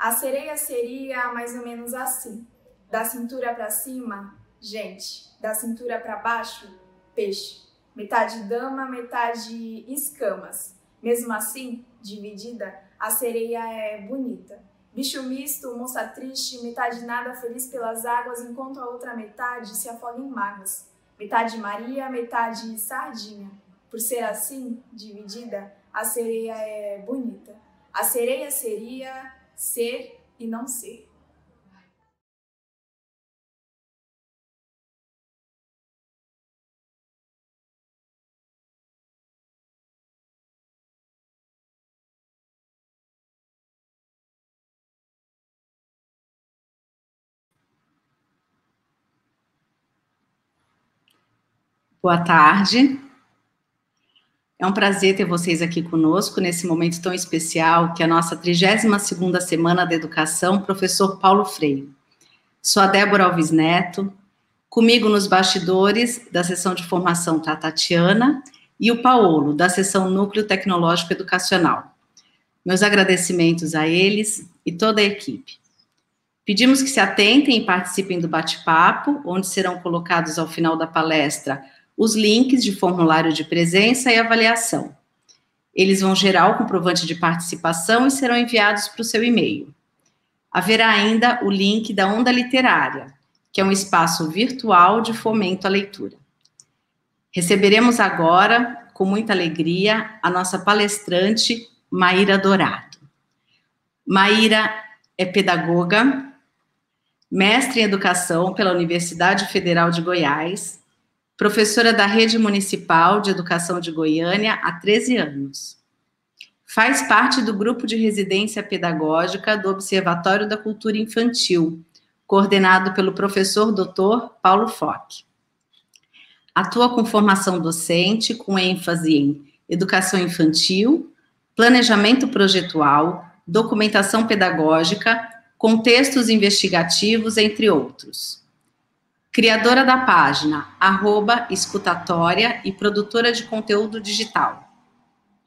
A sereia seria mais ou menos assim. Da cintura para cima, gente. Da cintura para baixo, peixe. Metade dama, metade escamas. Mesmo assim, dividida, a sereia é bonita. Bicho misto, moça triste, metade nada feliz pelas águas, enquanto a outra metade se afoga em mágoas. Metade Maria, metade sardinha. Por ser assim, dividida, a sereia é bonita. A sereia seria ser e não ser. Boa tarde. É um prazer ter vocês aqui conosco nesse momento tão especial, que é a nossa 32ª Semana da Educação, professor Paulo Freire. Sou a Débora Alves Neto, comigo nos bastidores da sessão de formação está a Tatiana e o Paolo, da sessão Núcleo Tecnológico Educacional. Meus agradecimentos a eles e toda a equipe. Pedimos que se atentem e participem do bate-papo, onde serão colocados ao final da palestra os links de formulário de presença e avaliação. Eles vão gerar o comprovante de participação e serão enviados para o seu e-mail. Haverá ainda o link da Onda Literária, que é um espaço virtual de fomento à leitura. Receberemos agora, com muita alegria, a nossa palestrante, Maíra Dourado. Maíra é pedagoga, mestre em educação pela Universidade Federal de Goiás, professora da Rede Municipal de Educação de Goiânia há 13 anos. Faz parte do grupo de residência pedagógica do Observatório da Cultura Infantil, coordenado pelo professor Dr. Paulo Fock. Atua com formação docente, com ênfase em educação infantil, planejamento projetual, documentação pedagógica, contextos investigativos, entre outros. Criadora da página @escutatória e produtora de conteúdo digital.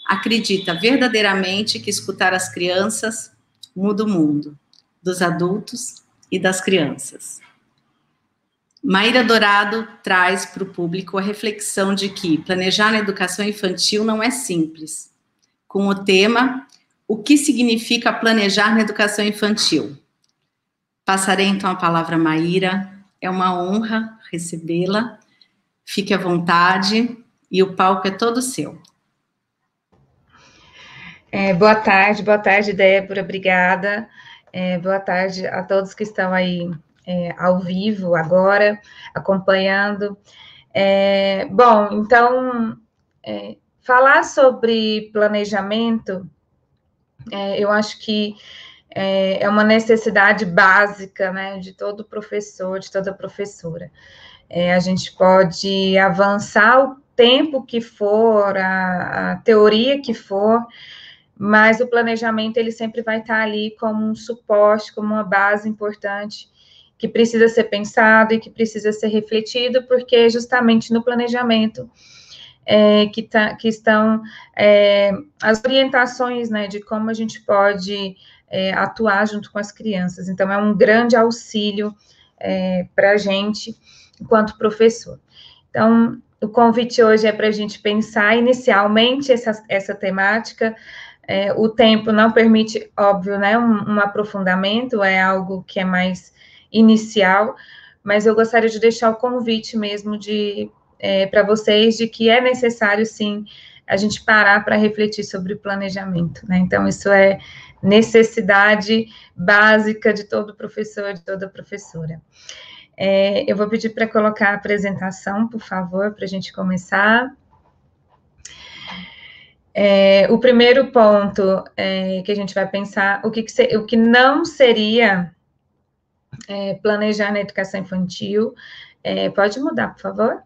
Acredita verdadeiramente que escutar as crianças muda o mundo, dos adultos e das crianças. Maíra Dourado traz para o público a reflexão de que planejar na educação infantil não é simples, com o tema "O que significa planejar na educação infantil?". Passarei então a palavra a Maíra. É uma honra recebê-la. Fique à vontade e o palco é todo seu. Boa tarde, Débora, obrigada. Boa tarde a todos que estão aí ao vivo agora, acompanhando. Bom, então, falar sobre planejamento, eu acho que é uma necessidade básica, né, de todo professor, de toda professora. A gente pode avançar o tempo que for, a teoria que for, mas o planejamento, ele sempre vai estar ali como um suporte, como uma base importante, que precisa ser pensado e que precisa ser refletido, porque é justamente no planejamento que estão as orientações, né, de como a gente pode atuar junto com as crianças. Então, é um grande auxílio para a gente, enquanto professor. Então, o convite hoje é para a gente pensar inicialmente essa temática. O tempo não permite, óbvio, né, um aprofundamento, é algo que é mais inicial, mas eu gostaria de deixar o convite mesmo para vocês de que é necessário, sim, a gente parar para refletir sobre o planejamento, né? Então, isso é necessidade básica de todo professor, de toda professora. Eu vou pedir para colocar a apresentação, por favor, para a gente começar. O primeiro ponto que a gente vai pensar, o que não seria planejar na educação infantil. Pode mudar, por favor?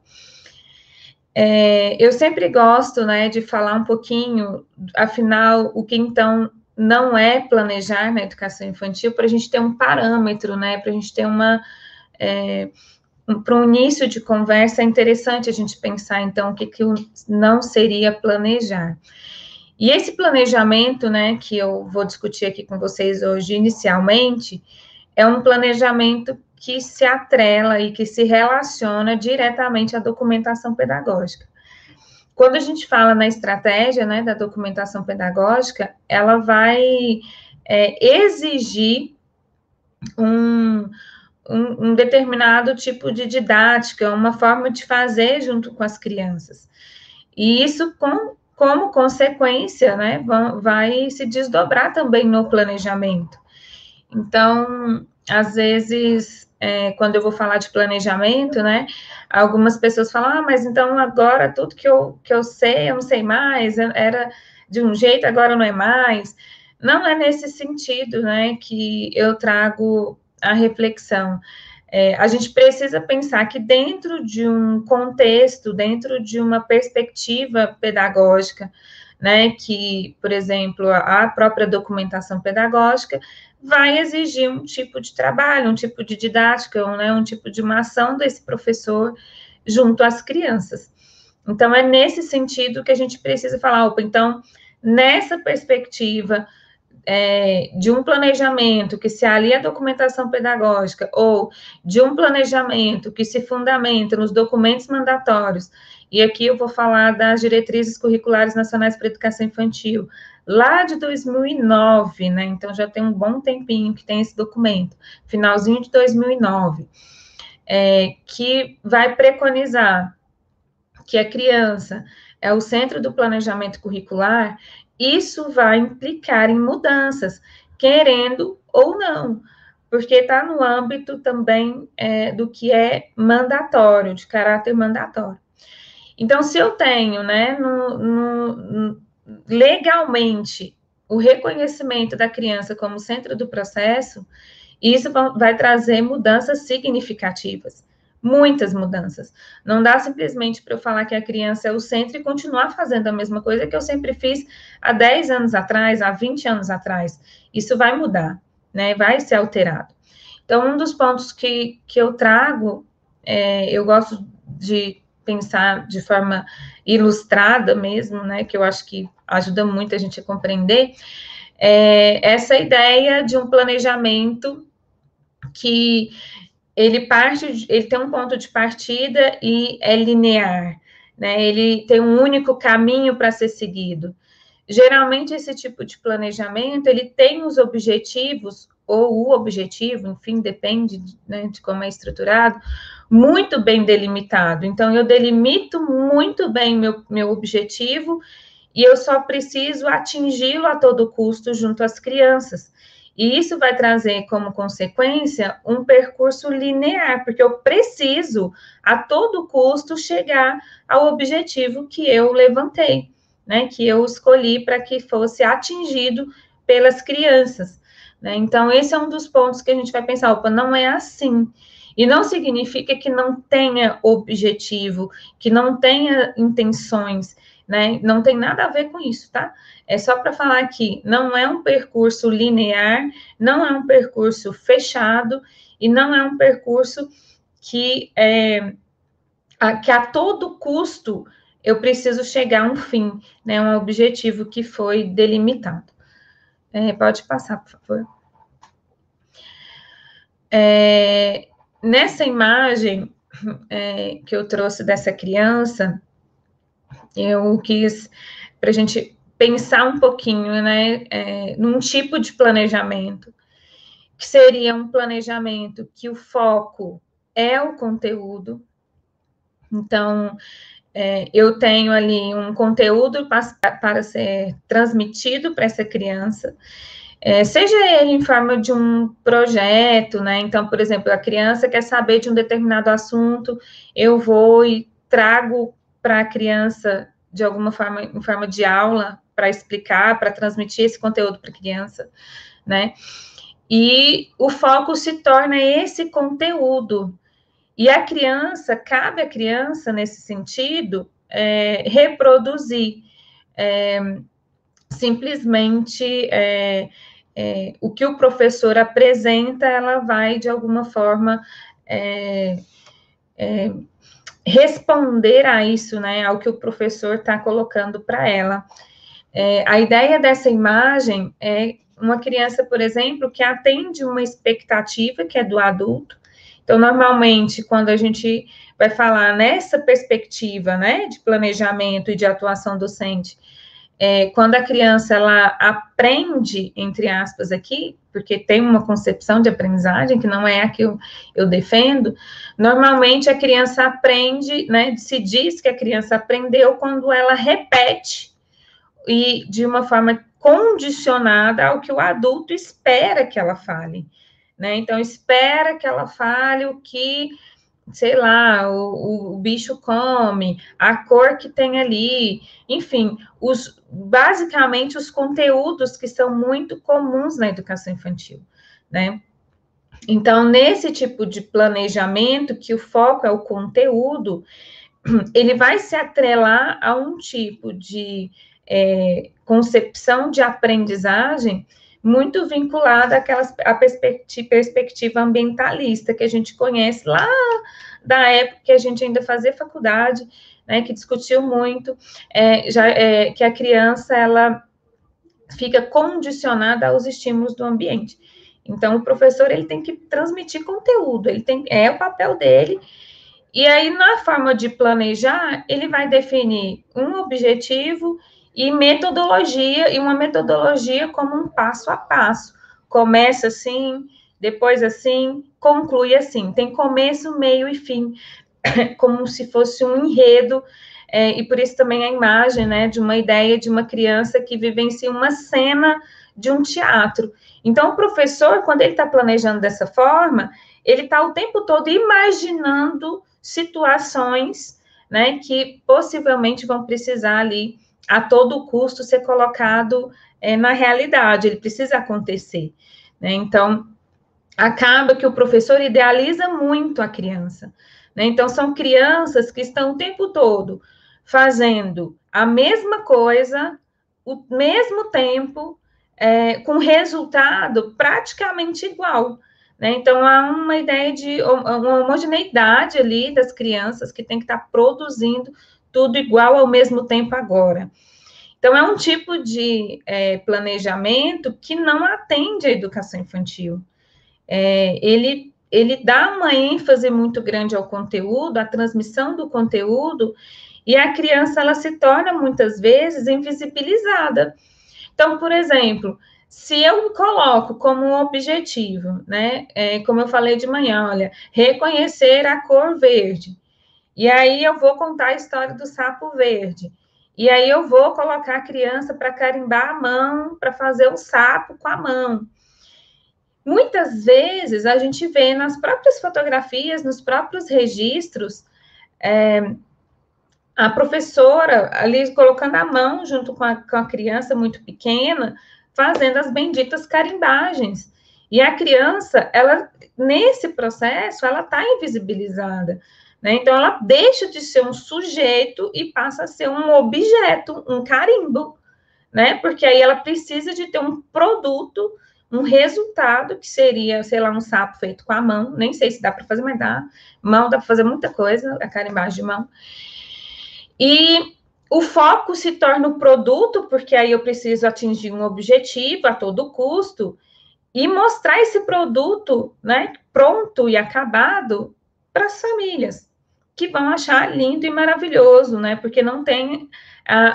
Eu sempre gosto, né, de falar um pouquinho, afinal, o que então não é planejar na educação infantil, para a gente ter um parâmetro, né, para a gente ter para um início de conversa, é interessante a gente pensar, então, o que não seria planejar. E esse planejamento, né, que eu vou discutir aqui com vocês hoje, inicialmente, é um planejamento que se atrela e que se relaciona diretamente à documentação pedagógica. Quando a gente fala na estratégia, né, da documentação pedagógica, ela vai exigir um determinado tipo de didática, uma forma de fazer junto com as crianças. E isso, como consequência, né, vai se desdobrar também no planejamento. Então, às vezes, quando eu vou falar de planejamento, né, algumas pessoas falam, mas então agora tudo que eu sei, eu não sei mais, era de um jeito, agora não é mais. Não é nesse sentido, né, que eu trago a reflexão. A gente precisa pensar que dentro de um contexto, dentro de uma perspectiva pedagógica, né, que, por exemplo, a própria documentação pedagógica vai exigir um tipo de trabalho, um tipo de didática, né, um tipo de uma ação desse professor junto às crianças. Então, é nesse sentido que a gente precisa falar, opa, então, nessa perspectiva de um planejamento que se alia à documentação pedagógica ou de um planejamento que se fundamenta nos documentos mandatórios, e aqui eu vou falar das diretrizes curriculares nacionais para a educação infantil, lá de 2009, né, então já tem um bom tempinho que tem esse documento, finalzinho de 2009, que vai preconizar que a criança é o centro do planejamento curricular. Isso vai implicar em mudanças, querendo ou não, porque está no âmbito também do que é mandatório, de caráter mandatório. Então, se eu tenho, né, legalmente, o reconhecimento da criança como centro do processo, isso vai trazer mudanças significativas. Muitas mudanças. Não dá simplesmente para eu falar que a criança é o centro e continuar fazendo a mesma coisa que eu sempre fiz há 10 anos atrás, há 20 anos atrás. Isso vai mudar, né? Vai ser alterado. Então, um dos pontos que eu trago, eu gosto de pensar de forma ilustrada mesmo, né? Que eu acho que ajuda muito a gente a compreender, essa ideia de um planejamento que ele tem um ponto de partida e é linear, né? Ele tem um único caminho para ser seguido. Geralmente, esse tipo de planejamento, ele tem os objetivos, ou o objetivo, enfim, depende, né, de como é estruturado, muito bem delimitado. Então, eu delimito muito bem meu objetivo e eu só preciso atingi-lo a todo custo junto às crianças. E isso vai trazer como consequência um percurso linear, porque eu preciso, a todo custo, chegar ao objetivo que eu levantei, né, que eu escolhi para que fosse atingido pelas crianças, né? Então, esse é um dos pontos que a gente vai pensar, opa, não é assim. E não significa que não tenha objetivo, que não tenha intenções, né? Não tem nada a ver com isso, tá? É só para falar que não é um percurso linear, não é um percurso fechado e não é um percurso que a todo custo eu preciso chegar a um fim, né? Um objetivo que foi delimitado. Pode passar, por favor. Nessa imagem que eu trouxe dessa criança, eu quis para a gente pensar um pouquinho, né, num tipo de planejamento, que seria um planejamento que o foco é o conteúdo. Então, eu tenho ali um conteúdo para ser transmitido para essa criança, seja ele em forma de um projeto, né? Então, por exemplo, a criança quer saber de um determinado assunto, eu vou e trago para a criança, de alguma forma, em forma de aula, para explicar, para transmitir esse conteúdo para a criança, né? E o foco se torna esse conteúdo. E a criança, cabe à criança, nesse sentido, reproduzir. Simplesmente o que o professor apresenta, ela vai, de alguma forma, responder a isso, né, ao que o professor está colocando para ela. A ideia dessa imagem é uma criança, por exemplo, que atende uma expectativa que é do adulto. Então, normalmente, quando a gente vai falar nessa perspectiva, né, de planejamento e de atuação docente, quando a criança, ela aprende, entre aspas, aqui, porque tem uma concepção de aprendizagem, que não é a que eu defendo, normalmente a criança aprende, né, se diz que a criança aprendeu quando ela repete, e de uma forma condicionada ao que o adulto espera que ela fale, né? Então, espera que ela fale o que, sei lá, o bicho come, a cor que tem ali, enfim, basicamente os conteúdos que são muito comuns na educação infantil, né? Então, nesse tipo de planejamento, que o foco é o conteúdo, ele vai se atrelar a um tipo de concepção de aprendizagem muito vinculada à perspectiva ambientalista que a gente conhece lá da época que a gente ainda fazia faculdade, né, que discutiu muito, que a criança, ela fica condicionada aos estímulos do ambiente. Então, o professor, ele tem que transmitir conteúdo, é o papel dele. E aí, na forma de planejar, ele vai definir um objetivo e metodologia, e uma metodologia como um passo a passo. Começa assim, depois assim, conclui assim. Tem começo, meio e fim, como se fosse um enredo, e por isso também a imagem, né, de uma ideia de uma criança que vivencia uma cena de um teatro. Então, o professor, quando ele está planejando dessa forma, ele está o tempo todo imaginando situações, né, que possivelmente vão precisar ali, a todo custo, ser colocado na realidade, ele precisa acontecer, né? Então, acaba que o professor idealiza muito a criança, né? Então, são crianças que estão o tempo todo fazendo a mesma coisa, o mesmo tempo, com resultado praticamente igual, né? Então, há uma ideia de uma homogeneidade ali das crianças que tem que estar produzindo tudo igual ao mesmo tempo agora. Então, é um tipo de planejamento que não atende à educação infantil. Ele dá uma ênfase muito grande ao conteúdo, à transmissão do conteúdo, e a criança, ela se torna, muitas vezes, invisibilizada. Então, por exemplo, se eu coloco como um objetivo, né, como eu falei de manhã, olha, reconhecer a cor verde, e aí eu vou contar a história do sapo verde, e aí eu vou colocar a criança para carimbar a mão, para fazer o sapo com a mão. Muitas vezes, a gente vê nas próprias fotografias, nos próprios registros, a professora ali colocando a mão junto com a criança muito pequena, fazendo as benditas carimbagens. E a criança, ela, nesse processo, ela está invisibilizada, né? Então, ela deixa de ser um sujeito e passa a ser um objeto, um carimbo, né? Porque aí ela precisa de ter um produto, um resultado, que seria, sei lá, um sapo feito com a mão, nem sei se dá para fazer, mas dá. Mão dá para fazer muita coisa, a carimbagem de mão. E o foco se torna o produto, porque aí eu preciso atingir um objetivo a todo custo, e mostrar esse produto, né, pronto e acabado para as famílias, que vão achar lindo e maravilhoso, né, porque não tem,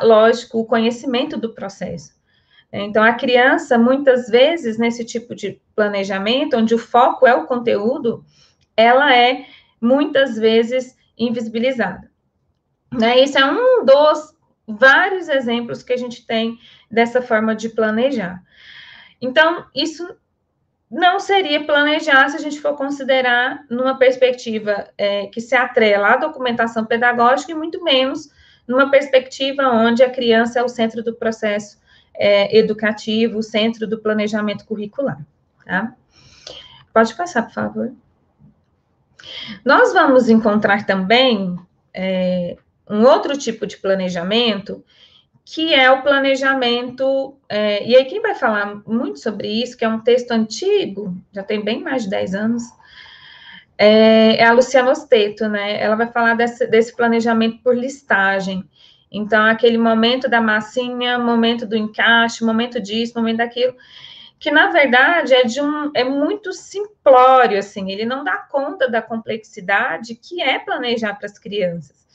lógico, o conhecimento do processo. Então, a criança, muitas vezes, nesse tipo de planejamento, onde o foco é o conteúdo, ela é, muitas vezes, invisibilizada. Né? Isso é um dos vários exemplos que a gente tem dessa forma de planejar. Então, isso não seria planejar se a gente for considerar numa perspectiva que se atrela à documentação pedagógica e muito menos numa perspectiva onde a criança é o centro do processo educativo, o centro do planejamento curricular. Tá? Pode passar, por favor. Nós vamos encontrar também um outro tipo de planejamento, que é o planejamento, e aí quem vai falar muito sobre isso, que é um texto antigo, já tem bem mais de 10 anos, é a Luciana Osteto, né? Ela vai falar desse planejamento por listagem. Então, aquele momento da massinha, momento do encaixe, momento disso, momento daquilo, que, na verdade, é muito simplório, assim, ele não dá conta da complexidade que é planejar para as crianças.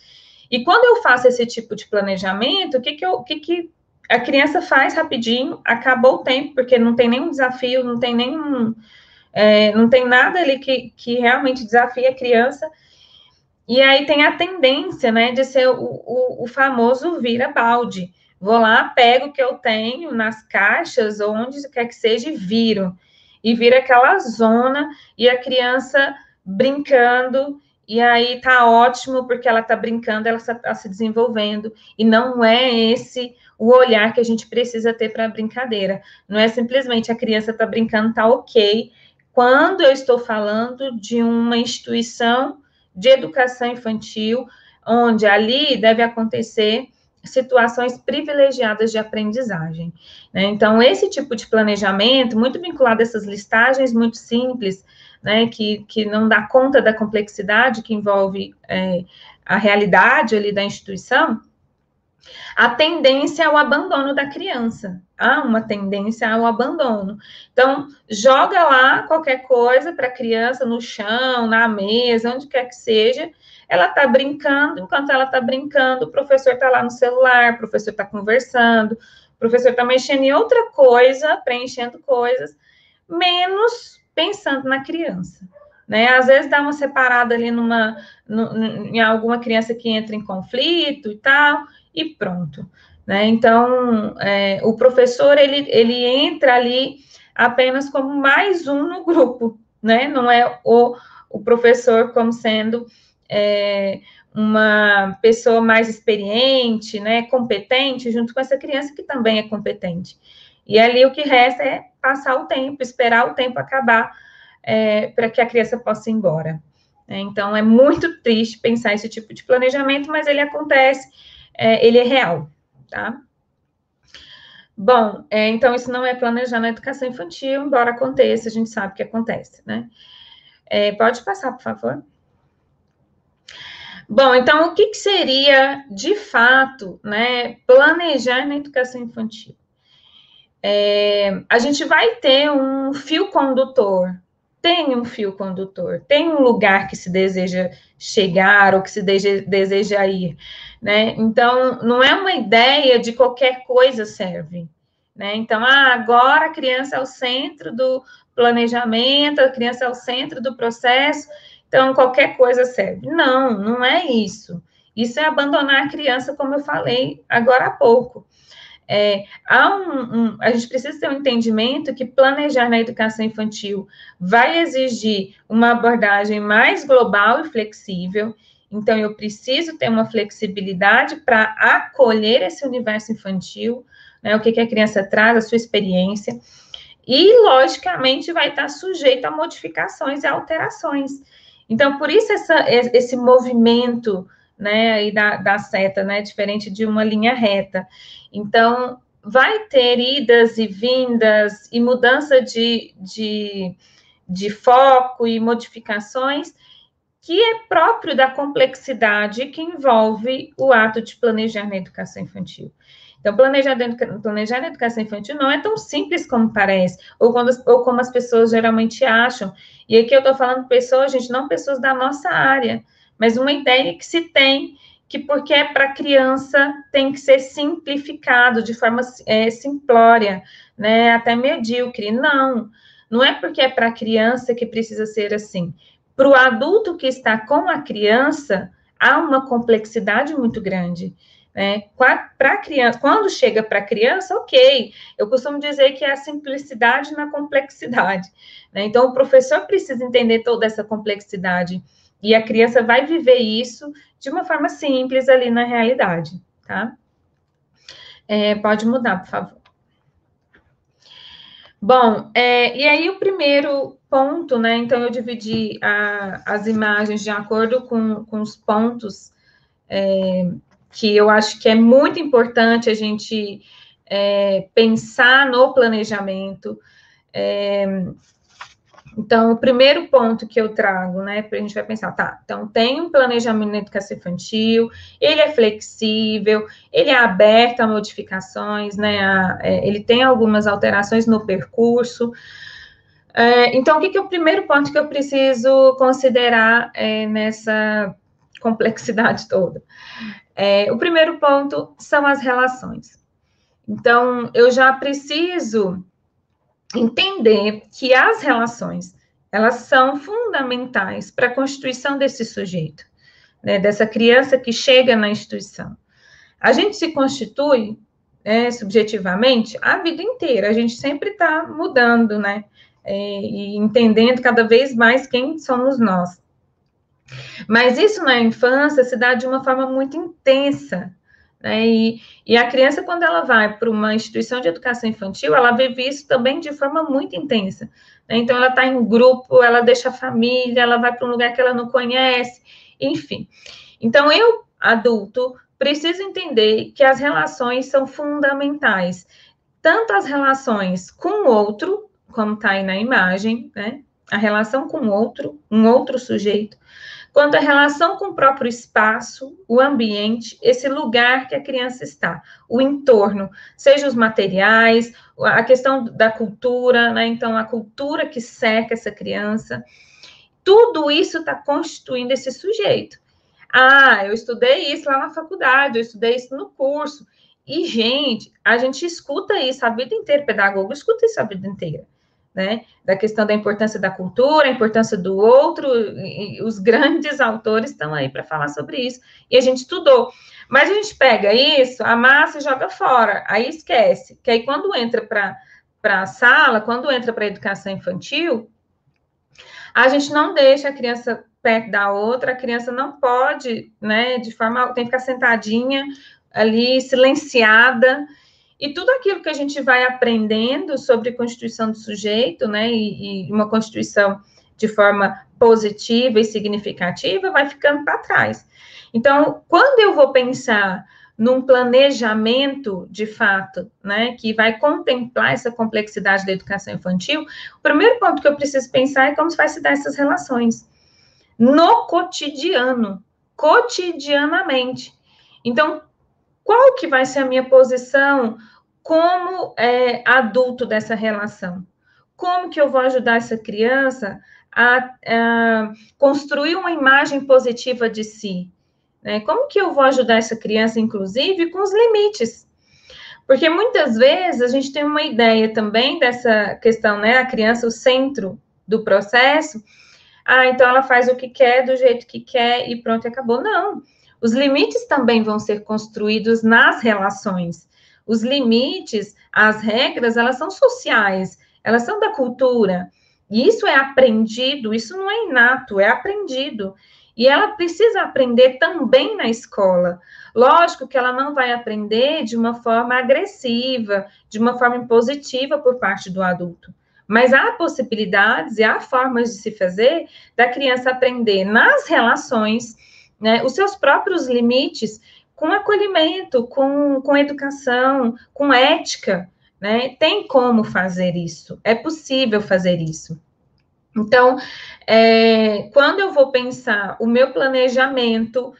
E quando eu faço esse tipo de planejamento, o que a criança faz rapidinho, acabou o tempo, porque não tem nenhum desafio, não tem não tem nada ali que realmente desafie a criança. E aí tem a tendência, né, de ser o famoso vira-balde. Vou lá, pego o que eu tenho nas caixas, ou onde quer que seja, e viro. E vira aquela zona, e a criança brincando, e aí tá ótimo, porque ela tá brincando, ela tá se desenvolvendo. E não é esse o olhar que a gente precisa ter para a brincadeira. Não é simplesmente a criança tá brincando, tá ok. Quando eu estou falando de uma instituição de educação infantil, onde ali deve acontecer situações privilegiadas de aprendizagem, né? Então, esse tipo de planejamento, muito vinculado a essas listagens muito simples, né, que não dá conta da complexidade que envolve a realidade ali da instituição, a tendência é o abandono da criança. Há uma tendência ao abandono. Então, joga lá qualquer coisa para a criança no chão, na mesa, onde quer que seja. Ela está brincando, enquanto ela está brincando, o professor está lá no celular, o professor está conversando, o professor está mexendo em outra coisa, preenchendo coisas, menos pensando na criança. Né? Às vezes dá uma separada ali em alguma criança que entra em conflito e tal, e pronto. Né? Então, o professor, ele entra ali apenas como mais um no grupo, né? Não é o professor como sendo uma pessoa mais experiente, né, competente, junto com essa criança que também é competente. E ali o que resta é passar o tempo, esperar o tempo acabar, para que a criança possa ir embora. Então, é muito triste pensar esse tipo de planejamento, mas ele acontece, ele é real, tá? Bom, então isso não é planejar na educação infantil, embora aconteça, a gente sabe que acontece, né? Pode passar, por favor. Bom, então, o que seria, de fato, né, planejar na educação infantil? A gente vai ter um fio condutor, tem um fio condutor, tem um lugar que se deseja chegar ou que se deseja ir, né? Então, não é uma ideia de qualquer coisa serve, né? Então, agora a criança é o centro do planejamento, a criança é o centro do processo, então qualquer coisa serve. Não, não é isso. Isso é abandonar a criança, como eu falei agora há pouco. A gente precisa ter um entendimento que planejar na educação infantil vai exigir uma abordagem mais global e flexível. Então, eu preciso ter uma flexibilidade para acolher esse universo infantil, né, o que a criança traz, a sua experiência, e, logicamente, vai estar sujeito a modificações e alterações. Então, por isso esse movimento, né, aí da seta, né, diferente de uma linha reta. Então, vai ter idas e vindas e mudança de foco e modificações que é próprio da complexidade que envolve o ato de planejar na educação infantil. Então, planejar na educação infantil não é tão simples como parece, ou como as pessoas geralmente acham. E aqui eu estou falando pessoas, gente, não pessoas da nossa área, mas uma ideia que se tem, que porque é para criança tem que ser simplificado de forma simplória, né, até medíocre. Não é porque é para criança que precisa ser assim. Para o adulto que está com a criança, há uma complexidade muito grande. Né? Para criança, quando chega para a criança, ok. Eu costumo dizer que é a simplicidade na complexidade. Né? Então, o professor precisa entender toda essa complexidade e a criança vai viver isso de uma forma simples ali na realidade, tá? Pode mudar, por favor. Bom, e aí o primeiro ponto, né? Então, eu dividi as imagens de acordo com os pontos que eu acho que é muito importante a gente pensar no planejamento. Então, o primeiro ponto que eu trago, né, a gente vai pensar, tá, então tem um planejamento na educação infantil, ele é flexível, ele é aberto a modificações, né, ele tem algumas alterações no percurso. Então, o que é o primeiro ponto que eu preciso considerar nessa complexidade toda? O primeiro ponto são as relações. Então, eu já preciso entender que as relações, elas são fundamentais para a constituição desse sujeito, né, dessa criança que chega na instituição. A gente se constitui, subjetivamente, a vida inteira, a gente sempre está mudando, né, e entendendo cada vez mais quem somos nós. Mas isso na infância se dá de uma forma muito intensa, né? E a criança, quando ela vai para uma instituição de educação infantil, ela vive isso também de forma muito intensa, né? Então, ela está em grupo, ela deixa a família, ela vai para um lugar que ela não conhece, enfim. Então, eu, adulto, preciso entender que as relações são fundamentais, tanto as relações com o outro, como está aí na imagem, né? A relação com o outro, um outro sujeito, quanto a relação com o próprio espaço, o ambiente, esse lugar que a criança está, o entorno, seja os materiais, a questão da cultura, né? Então, a cultura que cerca essa criança, tudo isso está constituindo esse sujeito. Ah, eu estudei isso lá na faculdade, eu estudei isso no curso. E, gente, a gente escuta isso a vida inteira, pedagogo escuta isso a vida inteira, né? Da questão da importância da cultura, a importância do outro, e os grandes autores estão aí para falar sobre isso, e a gente estudou. Mas a gente pega isso, amassa e joga fora, aí esquece, que aí quando entra para a sala, quando entra para a educação infantil, a gente não deixa a criança perto da outra, a criança não pode, né, de forma, tem que ficar sentadinha ali, silenciada, e tudo aquilo que a gente vai aprendendo sobre constituição do sujeito, né, e uma constituição de forma positiva e significativa, vai ficando para trás. Então, quando eu vou pensar num planejamento, de fato, né, que vai contemplar essa complexidade da educação infantil, o primeiro ponto que eu preciso pensar é como vai se dar essas relações no cotidiano, cotidianamente. Então, qual que vai ser a minha posição como adulto dessa relação? Como que eu vou ajudar essa criança a construir uma imagem positiva de si? Né? Como que eu vou ajudar essa criança, inclusive, com os limites? Porque muitas vezes a gente tem uma ideia também dessa questão, né? A criança, o centro do processo. Ah, então ela faz o que quer, do jeito que quer e pronto, acabou. Não. Os limites também vão ser construídos nas relações. Os limites, as regras, elas são sociais, elas são da cultura. E isso é aprendido, isso não é inato, é aprendido. E ela precisa aprender também na escola. Lógico que ela não vai aprender de uma forma agressiva, de uma forma impositiva por parte do adulto. Mas há possibilidades e há formas de se fazer da criança aprender nas relações, né, os seus próprios limites, com acolhimento, com educação, com ética, né? Tem como fazer isso, é possível fazer isso. Então, quando eu vou pensar o meu planejamento,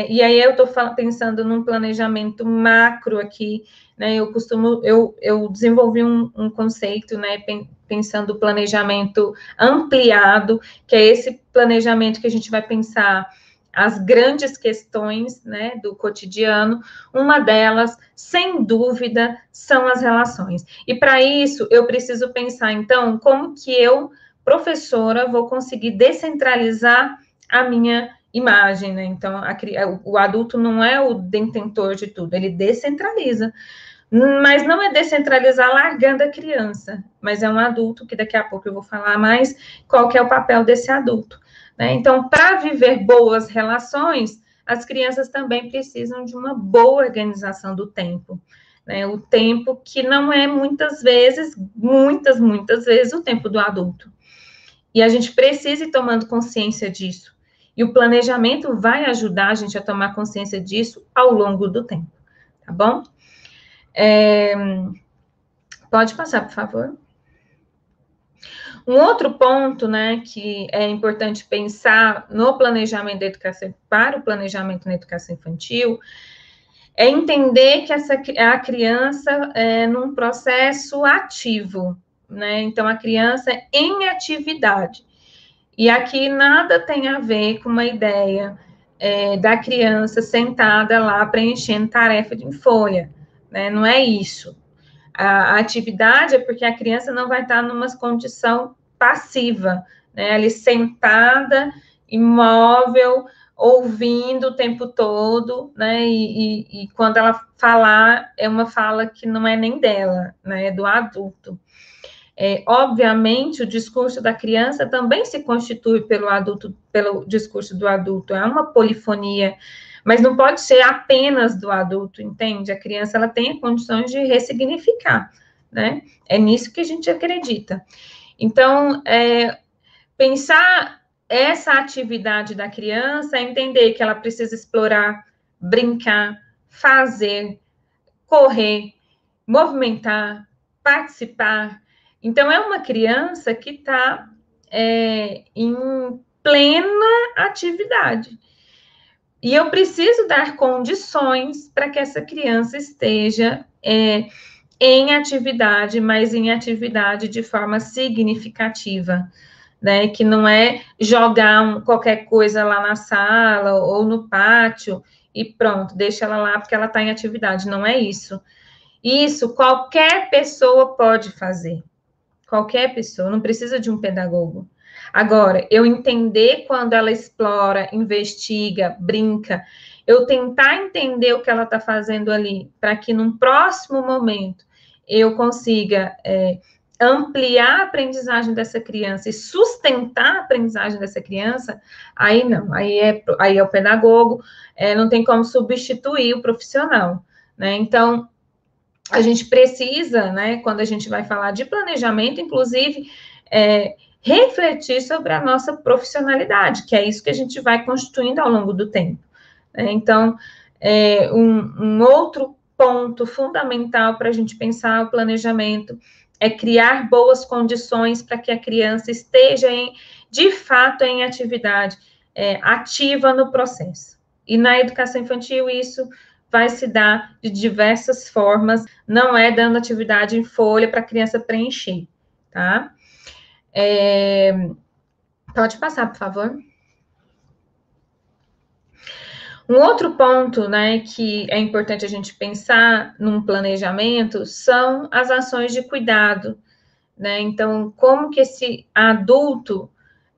e aí eu estou pensando num planejamento macro aqui, né? Eu desenvolvi um conceito, né? Pensando o planejamento ampliado, que é esse planejamento que a gente vai pensar as grandes questões, né, do cotidiano. Uma delas, sem dúvida, são as relações. E para isso, eu preciso pensar, então, como que eu, professora, vou conseguir descentralizar a minha imagem, né? Então, o adulto não é o detentor de tudo, ele descentraliza. Mas não é descentralizar largando a criança, mas é um adulto, que daqui a pouco eu vou falar mais qual que é o papel desse adulto. Né? Então, para viver boas relações, as crianças também precisam de uma boa organização do tempo. Né? O tempo que não é muitas vezes o tempo do adulto. E a gente precisa ir tomando consciência disso. E o planejamento vai ajudar a gente a tomar consciência disso ao longo do tempo. Tá bom? Pode passar, por favor. Um outro ponto, né, que é importante pensar no planejamento da educação, para o planejamento na educação infantil, é entender que a criança é num processo ativo, né? Então, a criança é em atividade. E aqui nada tem a ver com uma ideia da criança sentada lá preenchendo tarefa de folha, né? Não é isso. A atividade é porque a criança não vai estar numa condição passiva, né? Ali sentada, imóvel, ouvindo o tempo todo, né? E quando ela falar, é uma fala que não é nem dela, né? É do adulto. Obviamente, o discurso da criança também se constitui pelo adulto, pelo discurso do adulto, é uma polifonia, mas não pode ser apenas do adulto, entende? A criança, ela tem condições de ressignificar, né? É nisso que a gente acredita. Então, pensar essa atividade da criança é entender que ela precisa explorar, brincar, fazer, correr, movimentar, participar. Então, é uma criança que está em plena atividade. E eu preciso dar condições para que essa criança esteja em atividade, mas em atividade de forma significativa, né? Que não é jogar qualquer coisa lá na sala ou no pátio e pronto, deixa ela lá porque ela está em atividade. Não é isso. Isso qualquer pessoa pode fazer. Qualquer pessoa, não precisa de um pedagogo. Agora, eu entender quando ela explora, investiga, brinca, eu tentar entender o que ela está fazendo ali, para que num próximo momento eu consiga ampliar a aprendizagem dessa criança e sustentar a aprendizagem dessa criança, aí não, aí é o pedagogo, não tem como substituir o profissional, né? Então, a gente precisa, né, quando a gente vai falar de planejamento, inclusive, refletir sobre a nossa profissionalidade, que é isso que a gente vai constituindo ao longo do tempo. Então, um outro ponto fundamental para a gente pensar o planejamento é criar boas condições para que a criança esteja, de fato, em atividade ativa no processo. E na educação infantil, isso vai se dar de diversas formas, não é dando atividade em folha para a criança preencher, tá? Pode passar, por favor. Um outro ponto, né, que é importante a gente pensar num planejamento são as ações de cuidado, né? Então, como que esse adulto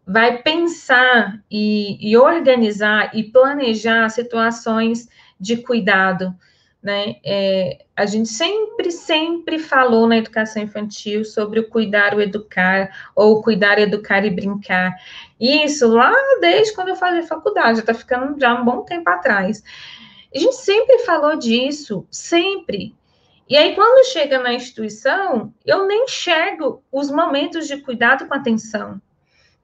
vai pensar e organizar e planejar situações de cuidado, né? A gente sempre falou na educação infantil sobre o cuidar, o educar, ou cuidar, educar e brincar. Isso lá desde quando eu fazia faculdade, está ficando já um bom tempo atrás. A gente sempre falou disso, sempre. E aí, quando chega na instituição, eu nem enxergo os momentos de cuidado com atenção.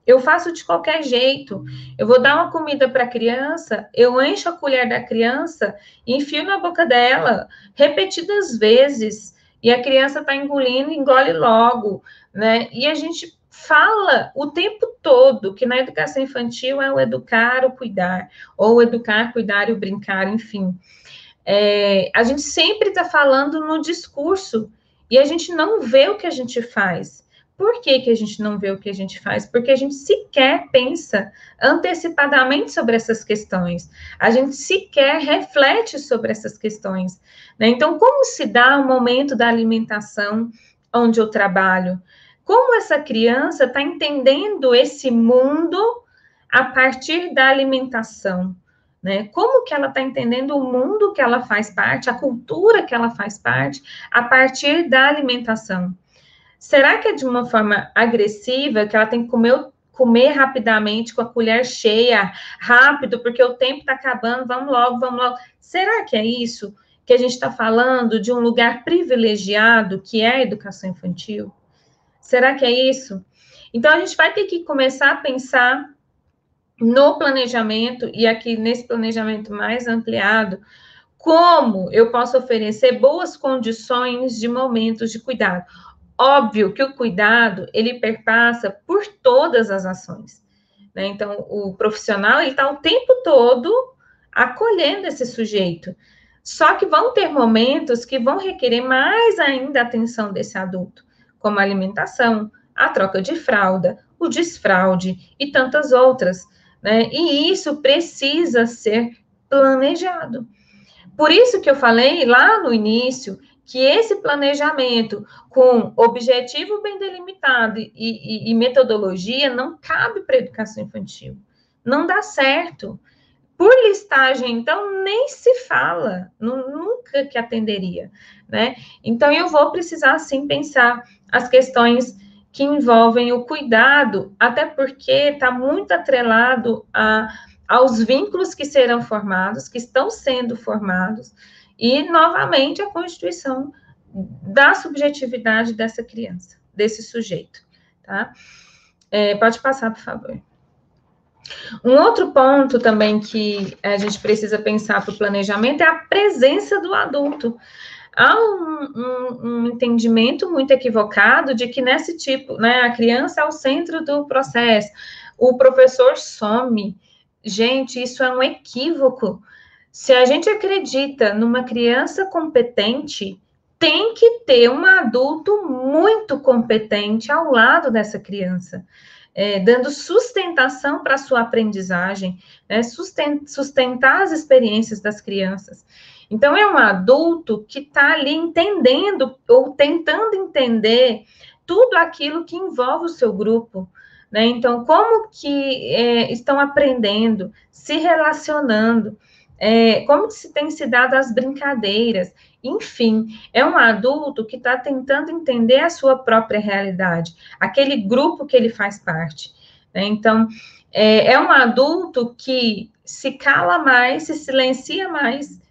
Eu faço de qualquer jeito. Eu vou dar uma comida para a criança, eu encho a colher da criança, enfio na boca dela repetidas vezes, e a criança está engolindo, engole logo, né? E a gente fala o tempo todo que na educação infantil é o educar, o cuidar, ou o educar, cuidar e o brincar, enfim. A gente sempre está falando no discurso, e a gente não vê o que a gente faz. Por que a gente não vê o que a gente faz? Porque a gente sequer pensa antecipadamente sobre essas questões. A gente sequer reflete sobre essas questões, né? Então, como se dá o momento da alimentação onde eu trabalho? Como essa criança está entendendo esse mundo a partir da alimentação? Né? Como que ela está entendendo o mundo que ela faz parte, a cultura que ela faz parte, a partir da alimentação? Será que é de uma forma agressiva, que ela tem que comer rapidamente, com a colher cheia, rápido, porque o tempo está acabando, vamos logo, vamos logo. Será que é isso que a gente está falando de um lugar privilegiado, que é a educação infantil? Será que é isso? Então, a gente vai ter que começar a pensar no planejamento, e aqui nesse planejamento mais ampliado, como eu posso oferecer boas condições de momentos de cuidado. Óbvio que o cuidado, ele perpassa por todas as ações, né? Então, o profissional, ele está o tempo todo acolhendo esse sujeito. Só que vão ter momentos que vão requerer mais ainda a atenção desse adulto, como a alimentação, a troca de fralda, o desfraude e tantas outras, né? E isso precisa ser planejado. Por isso que eu falei lá no início que esse planejamento com objetivo bem delimitado e metodologia não cabe para a educação infantil. Não dá certo. Por listagem, então, nem se fala, nunca que atenderia, né? Então, eu vou precisar, sim, pensar as questões que envolvem o cuidado, até porque está muito atrelado aos vínculos que serão formados, que estão sendo formados, e, novamente, a constituição da subjetividade dessa criança, desse sujeito, tá? Pode passar, por favor. Um outro ponto também que a gente precisa pensar para o planejamento é a presença do adulto. Há um entendimento muito equivocado de que nesse tipo, né, a criança é o centro do processo, o professor some. Gente, isso é um equívoco. Se a gente acredita numa criança competente, tem que ter um adulto muito competente ao lado dessa criança. Dando sustentação para a sua aprendizagem, né, sustentar as experiências das crianças. Então, é um adulto que está ali entendendo ou tentando entender tudo aquilo que envolve o seu grupo, né? Então, como que estão aprendendo, se relacionando, como que se tem se dado as brincadeiras, enfim, é um adulto que está tentando entender a sua própria realidade, aquele grupo que ele faz parte, né? Então, é um adulto que se cala mais, se silencia mais,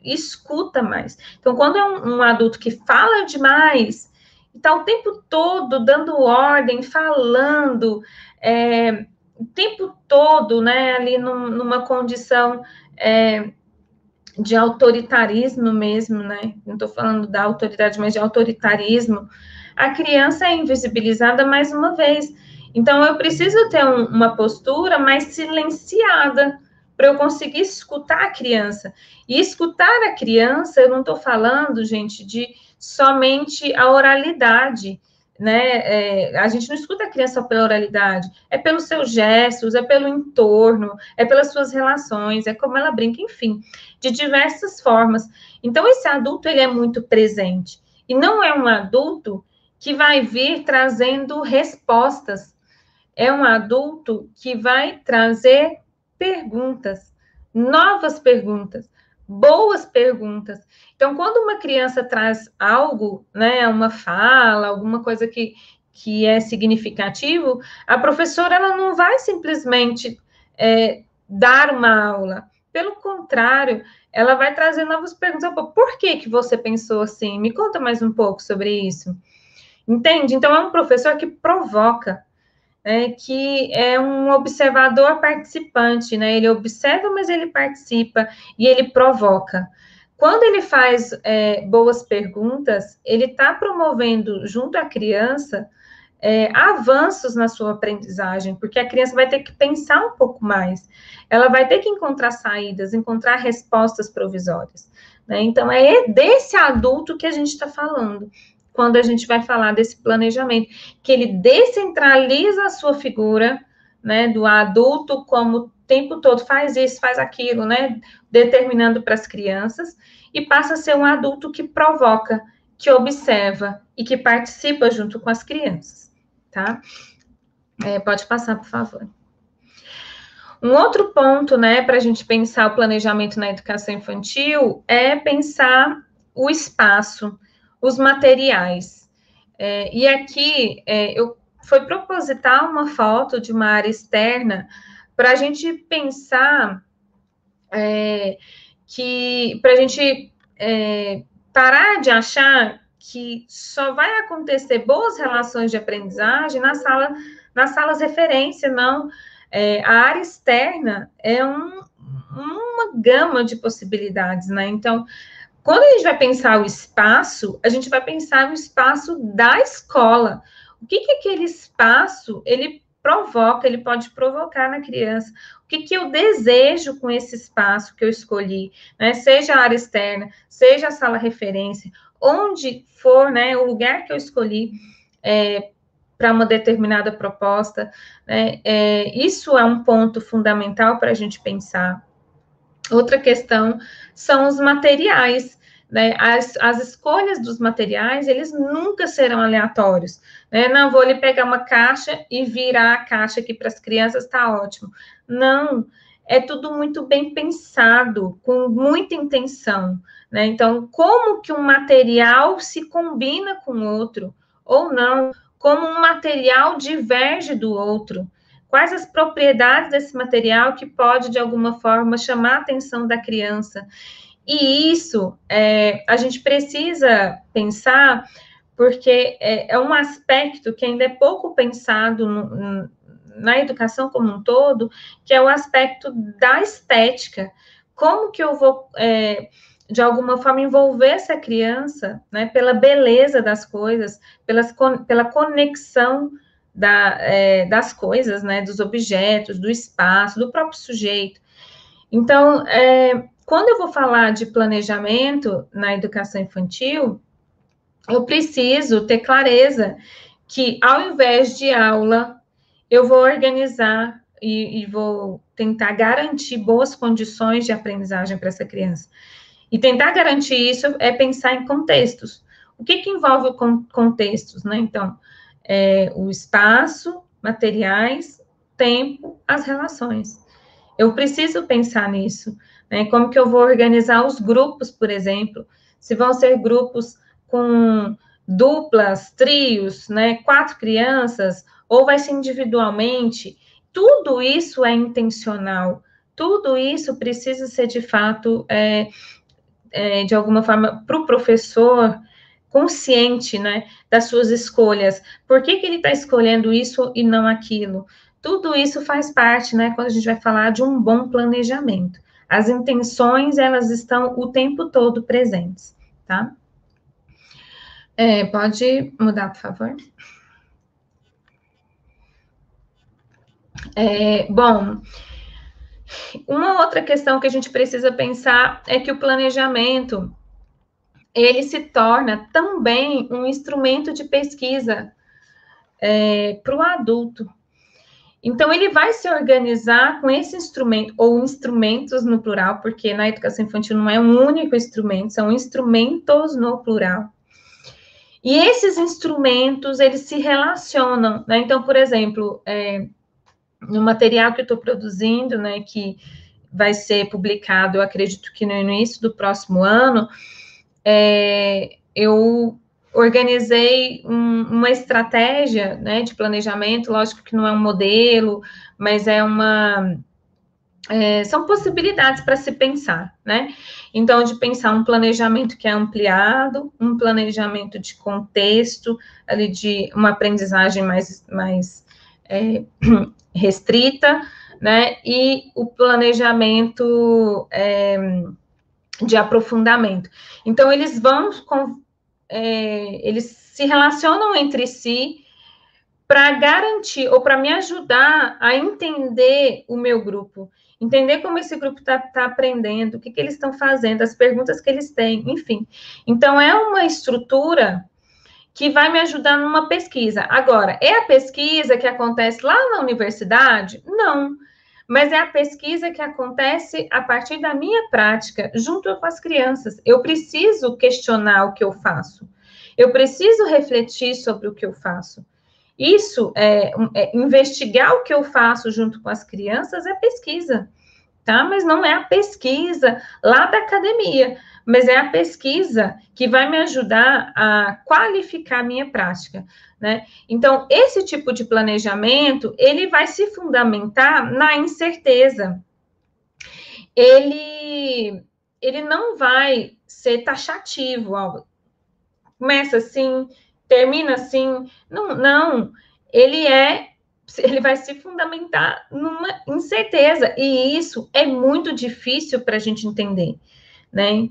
escuta mais. Então, quando é um adulto que fala demais, está o tempo todo dando ordem, falando, o tempo todo, né, ali numa condição de autoritarismo mesmo, né? Não estou falando da autoridade, mas de autoritarismo. A criança é invisibilizada mais uma vez. Então, eu preciso ter uma postura mais silenciada para eu conseguir escutar a criança. E escutar a criança, eu não estou falando, gente, de somente a oralidade, né? A gente não escuta a criança só pela oralidade, é pelos seus gestos, é pelo entorno, é pelas suas relações, é como ela brinca, enfim, de diversas formas. Então, esse adulto, ele é muito presente. E não é um adulto que vai vir trazendo respostas. É um adulto que vai trazer perguntas, novas perguntas, boas perguntas. Então, quando uma criança traz algo, né, uma fala, alguma coisa que é significativo, a professora ela não vai simplesmente dar uma aula. Pelo contrário, ela vai trazer novas perguntas. Por que você pensou assim? Me conta mais um pouco sobre isso. Entende? Então, é um professor que provoca, que é um observador participante, né? Ele observa, mas ele participa e ele provoca. Quando ele faz boas perguntas, ele está promovendo junto à criança avanços na sua aprendizagem, porque a criança vai ter que pensar um pouco mais, ela vai ter que encontrar saídas, encontrar respostas provisórias, né? Então, é desse adulto que a gente está falando, quando a gente vai falar desse planejamento, que ele descentraliza a sua figura, né, do adulto como o tempo todo faz isso, faz aquilo, né, determinando para as crianças, e passa a ser um adulto que provoca, que observa e que participa junto com as crianças, tá? Pode passar, por favor. Um outro ponto, né, para a gente pensar o planejamento na educação infantil é pensar o espaço, os materiais. E aqui, foi proposital uma foto de uma área externa para a gente pensar para a gente parar de achar que só vai acontecer boas relações de aprendizagem nas salas referência, não. A área externa é uma gama de possibilidades, né? Então, Quando a gente vai pensar o espaço, a gente vai pensar no espaço da escola. O que aquele espaço, ele provoca, ele pode provocar na criança? O que eu desejo com esse espaço que eu escolhi, né? Seja a área externa, seja a sala referência, onde for, né, o lugar que eu escolhi para uma determinada proposta, né? Isso é um ponto fundamental para a gente pensar. Outra questão são os materiais, né? As escolhas dos materiais, eles nunca serão aleatórios, né? Não, vou ali pegar uma caixa e virar a caixa aqui para as crianças, tá ótimo. Não, é tudo muito bem pensado, com muita intenção, né? Então, como que um material se combina com o outro, ou não? Como um material diverge do outro? Quais as propriedades desse material que pode, de alguma forma, chamar a atenção da criança? E isso a gente precisa pensar, porque é um aspecto que ainda é pouco pensado na educação como um todo, que é o aspecto da estética. Como que eu vou, de alguma forma, envolver essa criança, né, pela beleza das coisas, pela conexão das coisas, né, dos objetos, do espaço, do próprio sujeito. Então, quando eu vou falar de planejamento na educação infantil, eu preciso ter clareza que, ao invés de aula, eu vou organizar e vou tentar garantir boas condições de aprendizagem para essa criança. E tentar garantir isso é pensar em contextos. O que envolve contextos, né? Então, o espaço, materiais, tempo, as relações. Eu preciso pensar nisso, né? Como que eu vou organizar os grupos, por exemplo? Se vão ser grupos com duplas, trios, né? 4 crianças, ou vai ser individualmente? Tudo isso é intencional. Tudo isso precisa ser, de fato, de alguma forma, para o professor consciente, né, das suas escolhas. Por que ele está escolhendo isso e não aquilo? Tudo isso faz parte, né, quando a gente vai falar de um bom planejamento. As intenções, elas estão o tempo todo presentes, tá? Pode mudar, por favor? Bom, uma outra questão que a gente precisa pensar é que o planejamento, ele se torna também um instrumento de pesquisa para o adulto. Então, ele vai se organizar com esse instrumento, ou instrumentos no plural, porque na educação infantil não é um único instrumento, são instrumentos no plural. E esses instrumentos, eles se relacionam, né? Então, por exemplo, no material que eu estou produzindo, né, que vai ser publicado, eu acredito que no início do próximo ano, eu organizei uma estratégia, né, de planejamento, lógico que não é um modelo, mas são possibilidades para se pensar, né? Então, de pensar um planejamento que é ampliado, um planejamento de contexto, ali de uma aprendizagem mais restrita, né? E o planejamento de aprofundamento. Então, eles eles se relacionam entre si para garantir, ou para me ajudar a entender o meu grupo, entender como esse grupo está aprendendo, o que eles estão fazendo, as perguntas que eles têm, enfim. Então, é uma estrutura que vai me ajudar numa pesquisa. Agora, é a pesquisa que acontece lá na universidade? Não. Mas é a pesquisa que acontece a partir da minha prática, junto com as crianças. Eu preciso questionar o que eu faço. Eu preciso refletir sobre o que eu faço. Isso, investigar o que eu faço junto com as crianças é pesquisa, tá? Mas não é a pesquisa lá da academia, mas é a pesquisa que vai me ajudar a qualificar a minha prática, né? Então, esse tipo de planejamento, ele vai se fundamentar na incerteza. Ele não vai ser taxativo, ó, começa assim, termina assim, não, ele vai se fundamentar numa incerteza, e isso é muito difícil para a gente entender, né?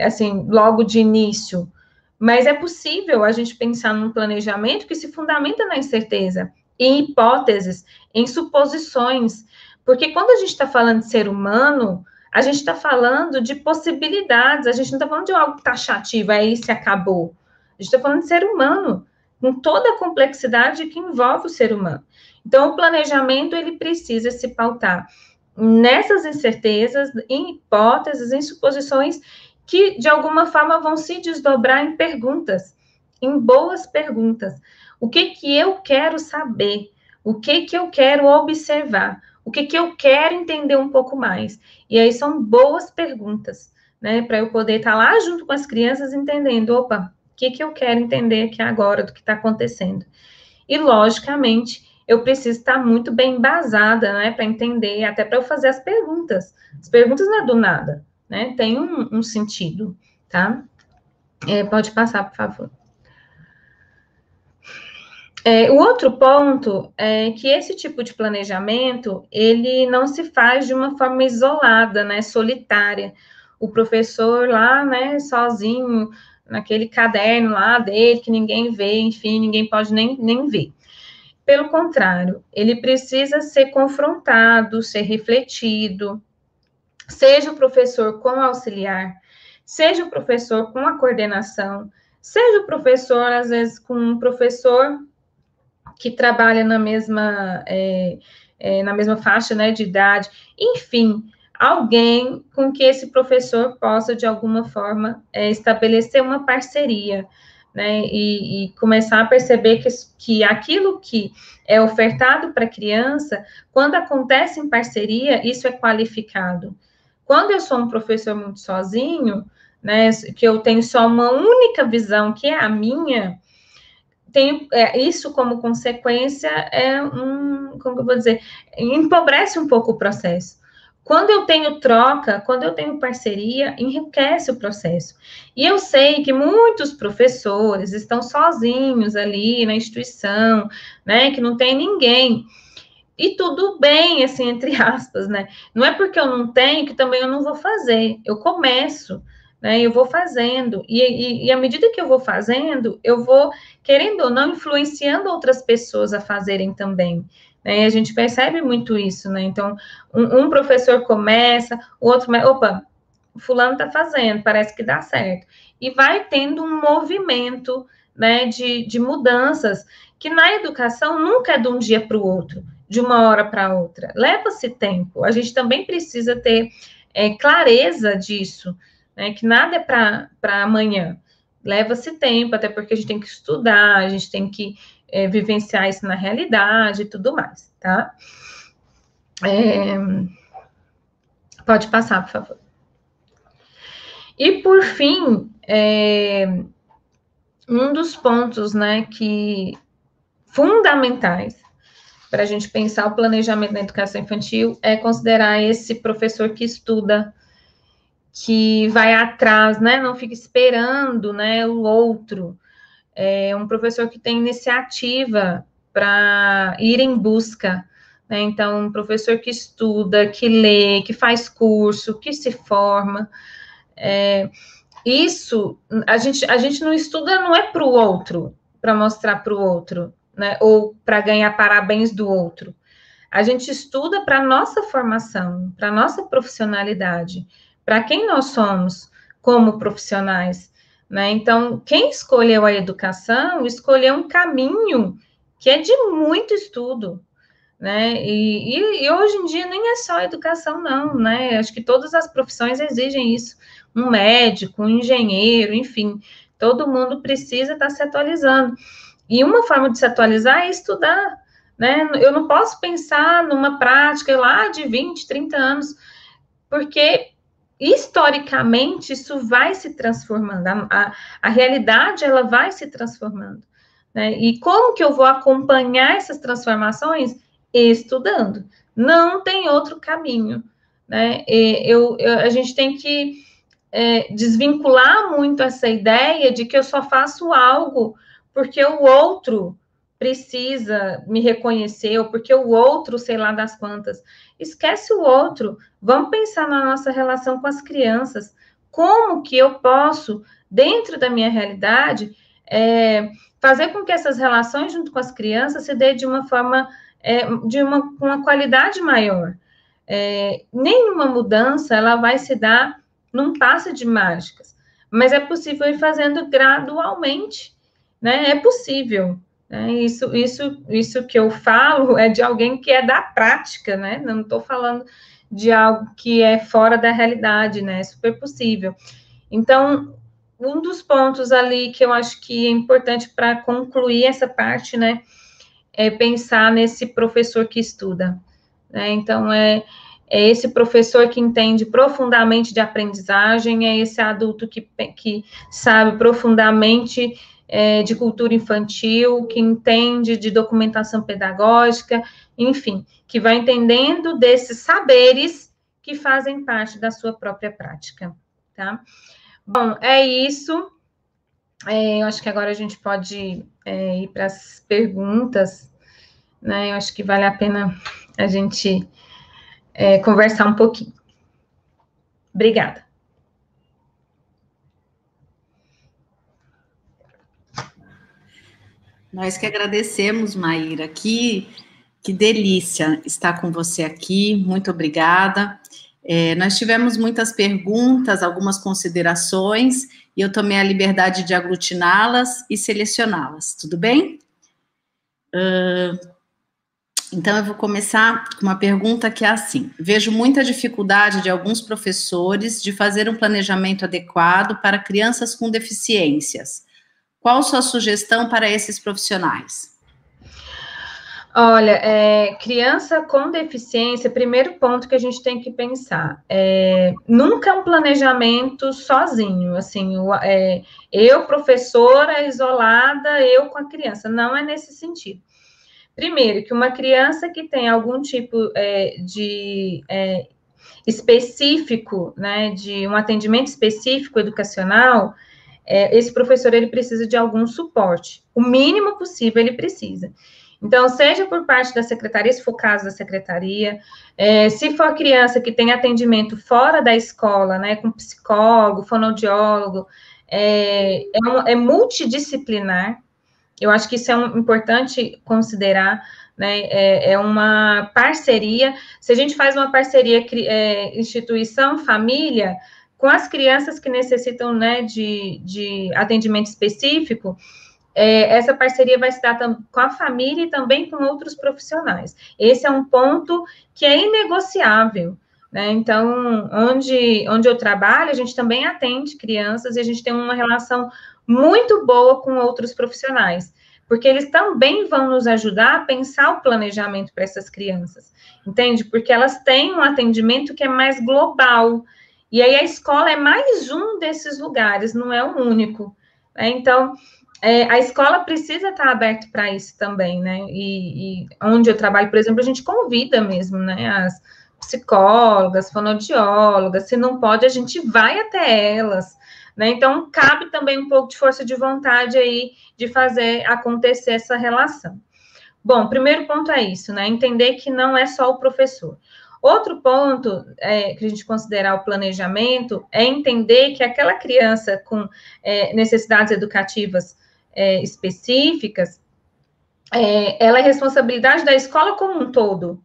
Assim, logo de início. Mas é possível a gente pensar num planejamento que se fundamenta na incerteza, em hipóteses, em suposições. Porque quando a gente está falando de ser humano, a gente está falando de possibilidades, a gente não está falando de algo taxativo, aí se acabou. A gente está falando de ser humano, com toda a complexidade que envolve o ser humano. Então, o planejamento, ele precisa se pautar nessas incertezas, em hipóteses, em suposições que, de alguma forma, vão se desdobrar em perguntas, em boas perguntas. O que eu quero saber? O que eu quero observar? O que eu quero entender um pouco mais? E aí são boas perguntas, né? Para eu poder estar lá junto com as crianças entendendo, opa, o que eu quero entender aqui agora do que está acontecendo? E, logicamente, eu preciso estar muito bem embasada, né? Para entender, até para eu fazer as perguntas. As perguntas não é do nada, né? Tem um sentido, tá? Pode passar, por favor. O outro ponto é que esse tipo de planejamento, ele não se faz de uma forma isolada, né, solitária. O professor lá, né, sozinho, naquele caderno lá dele, que ninguém vê, enfim, ninguém pode nem ver. Pelo contrário, ele precisa ser confrontado, ser refletido, seja o professor com o auxiliar, seja o professor com a coordenação, seja o professor, às vezes, com um professor que trabalha na mesma faixa, né, de idade, enfim, alguém com que esse professor possa, de alguma forma, estabelecer uma parceria, né, e começar a perceber que aquilo que é ofertado para a criança, quando acontece em parceria, isso é qualificado. Quando eu sou um professor muito sozinho, né, que eu tenho só uma única visão, que é a minha, isso como consequência como eu vou dizer, empobrece um pouco o processo. Quando eu tenho troca, quando eu tenho parceria, enriquece o processo. E eu sei que muitos professores estão sozinhos ali na instituição, né, que não tem ninguém. E tudo bem, assim, entre aspas, né? Não é porque eu não tenho que também eu não vou fazer. Eu começo, né? Eu vou fazendo. E à medida que eu vou fazendo, eu vou, querendo ou não, influenciando outras pessoas a fazerem também. Né? E a gente percebe muito isso, né? Então, um professor começa, o outro, opa, fulano está fazendo, parece que dá certo. E vai tendo um movimento, né, de mudanças, que na educação nunca é de um dia para o outro, de uma hora para outra. Leva-se tempo. A gente também precisa ter clareza disso, né, que nada é para amanhã. Leva-se tempo, até porque a gente tem que estudar, a gente tem que vivenciar isso na realidade e tudo mais, tá? Pode passar, por favor. E, por fim, um dos pontos, né, fundamentais para a gente pensar o planejamento na educação infantil é considerar esse professor que estuda, que vai atrás, né, não fica esperando, né, o outro. É um professor que tem iniciativa para ir em busca, né, então, um professor que estuda, que lê, que faz curso, que se forma. Isso, a gente não estuda, não é para o outro, para mostrar para o outro, né, ou para ganhar parabéns do outro. A gente estuda para a nossa formação, para a nossa profissionalidade, para quem nós somos como profissionais, né? Então, quem escolheu a educação, escolheu um caminho que é de muito estudo, né? E hoje em dia nem é só a educação, não, né? Acho que todas as profissões exigem isso. Um médico, um engenheiro, enfim, todo mundo precisa estar se atualizando. E uma forma de se atualizar é estudar, né? Eu não posso pensar numa prática lá de 20, 30 anos, porque historicamente isso vai se transformando, a realidade ela vai se transformando, né? E como que eu vou acompanhar essas transformações? Estudando. Não tem outro caminho, né? A gente tem que desvincular muito essa ideia de que eu só faço algo porque o outro precisa me reconhecer, ou porque o outro, sei lá das quantas. Esquece o outro. Vamos pensar na nossa relação com as crianças. como que eu posso, dentro da minha realidade, fazer com que essas relações junto com as crianças se dê de uma forma, com uma qualidade maior. Nenhuma mudança, ela vai se dar num passe de mágicas, mas é possível ir fazendo gradualmente, né? É possível. Isso que eu falo é de alguém que é da prática, né? Não estou falando de algo que é fora da realidade, né? É super possível. Então, um dos pontos ali que eu acho que é importante para concluir essa parte, né, é pensar nesse professor que estuda, né? Então, é esse professor que entende profundamente de aprendizagem, é esse adulto que sabe profundamente de cultura infantil, que entende de documentação pedagógica, enfim, que vai entendendo desses saberes que fazem parte da sua própria prática, tá? Bom, é isso. Eu acho que agora a gente pode ir para as perguntas, né? Eu acho que vale a pena a gente conversar um pouquinho. Obrigada. Nós que agradecemos, Maíra. Que delícia estar com você aqui. Muito obrigada. Nós tivemos muitas perguntas, algumas considerações, e eu tomei a liberdade de aglutiná-las e selecioná-las. Tudo bem? Então, eu vou começar com uma pergunta que é assim: vejo muita dificuldade de alguns professores de fazer um planejamento adequado para crianças com deficiências. Qual sua sugestão para esses profissionais? Olha, criança com deficiência, primeiro ponto que a gente tem que pensar, nunca é um planejamento sozinho, assim, eu, professora, isolada, eu com a criança, não é nesse sentido. Primeiro, que uma criança que tem algum tipo de específico, né, de um atendimento específico educacional, esse professor, ele precisa de algum suporte. O mínimo possível ele precisa. Então, seja por parte da secretaria, se for caso da secretaria, se for criança que tem atendimento fora da escola, né, com psicólogo, fonoaudiólogo, é multidisciplinar. Eu acho que isso é importante considerar, né, é uma parceria. Se a gente faz uma parceria instituição, família, com as crianças que necessitam, né, de atendimento específico, essa parceria vai se dar com a família e também com outros profissionais. Esse é um ponto que é inegociável, né? Então, onde eu trabalho, a gente também atende crianças e a gente tem uma relação muito boa com outros profissionais, porque eles também vão nos ajudar a pensar o planejamento para essas crianças, entende? Porque elas têm um atendimento que é mais global, e aí a escola é mais um desses lugares, não é o único, né? Então, a escola precisa estar aberta para isso também, né? E onde eu trabalho, por exemplo, a gente convida mesmo, né? As psicólogas, fonoaudiólogas, se não pode, a gente vai até elas, né? Então, cabe também um pouco de força de vontade aí de fazer acontecer essa relação. Bom, primeiro ponto é isso, né? Entender que não é só o professor. Outro ponto que a gente considerar o planejamento é entender que aquela criança com necessidades educativas específicas, ela é responsabilidade da escola como um todo,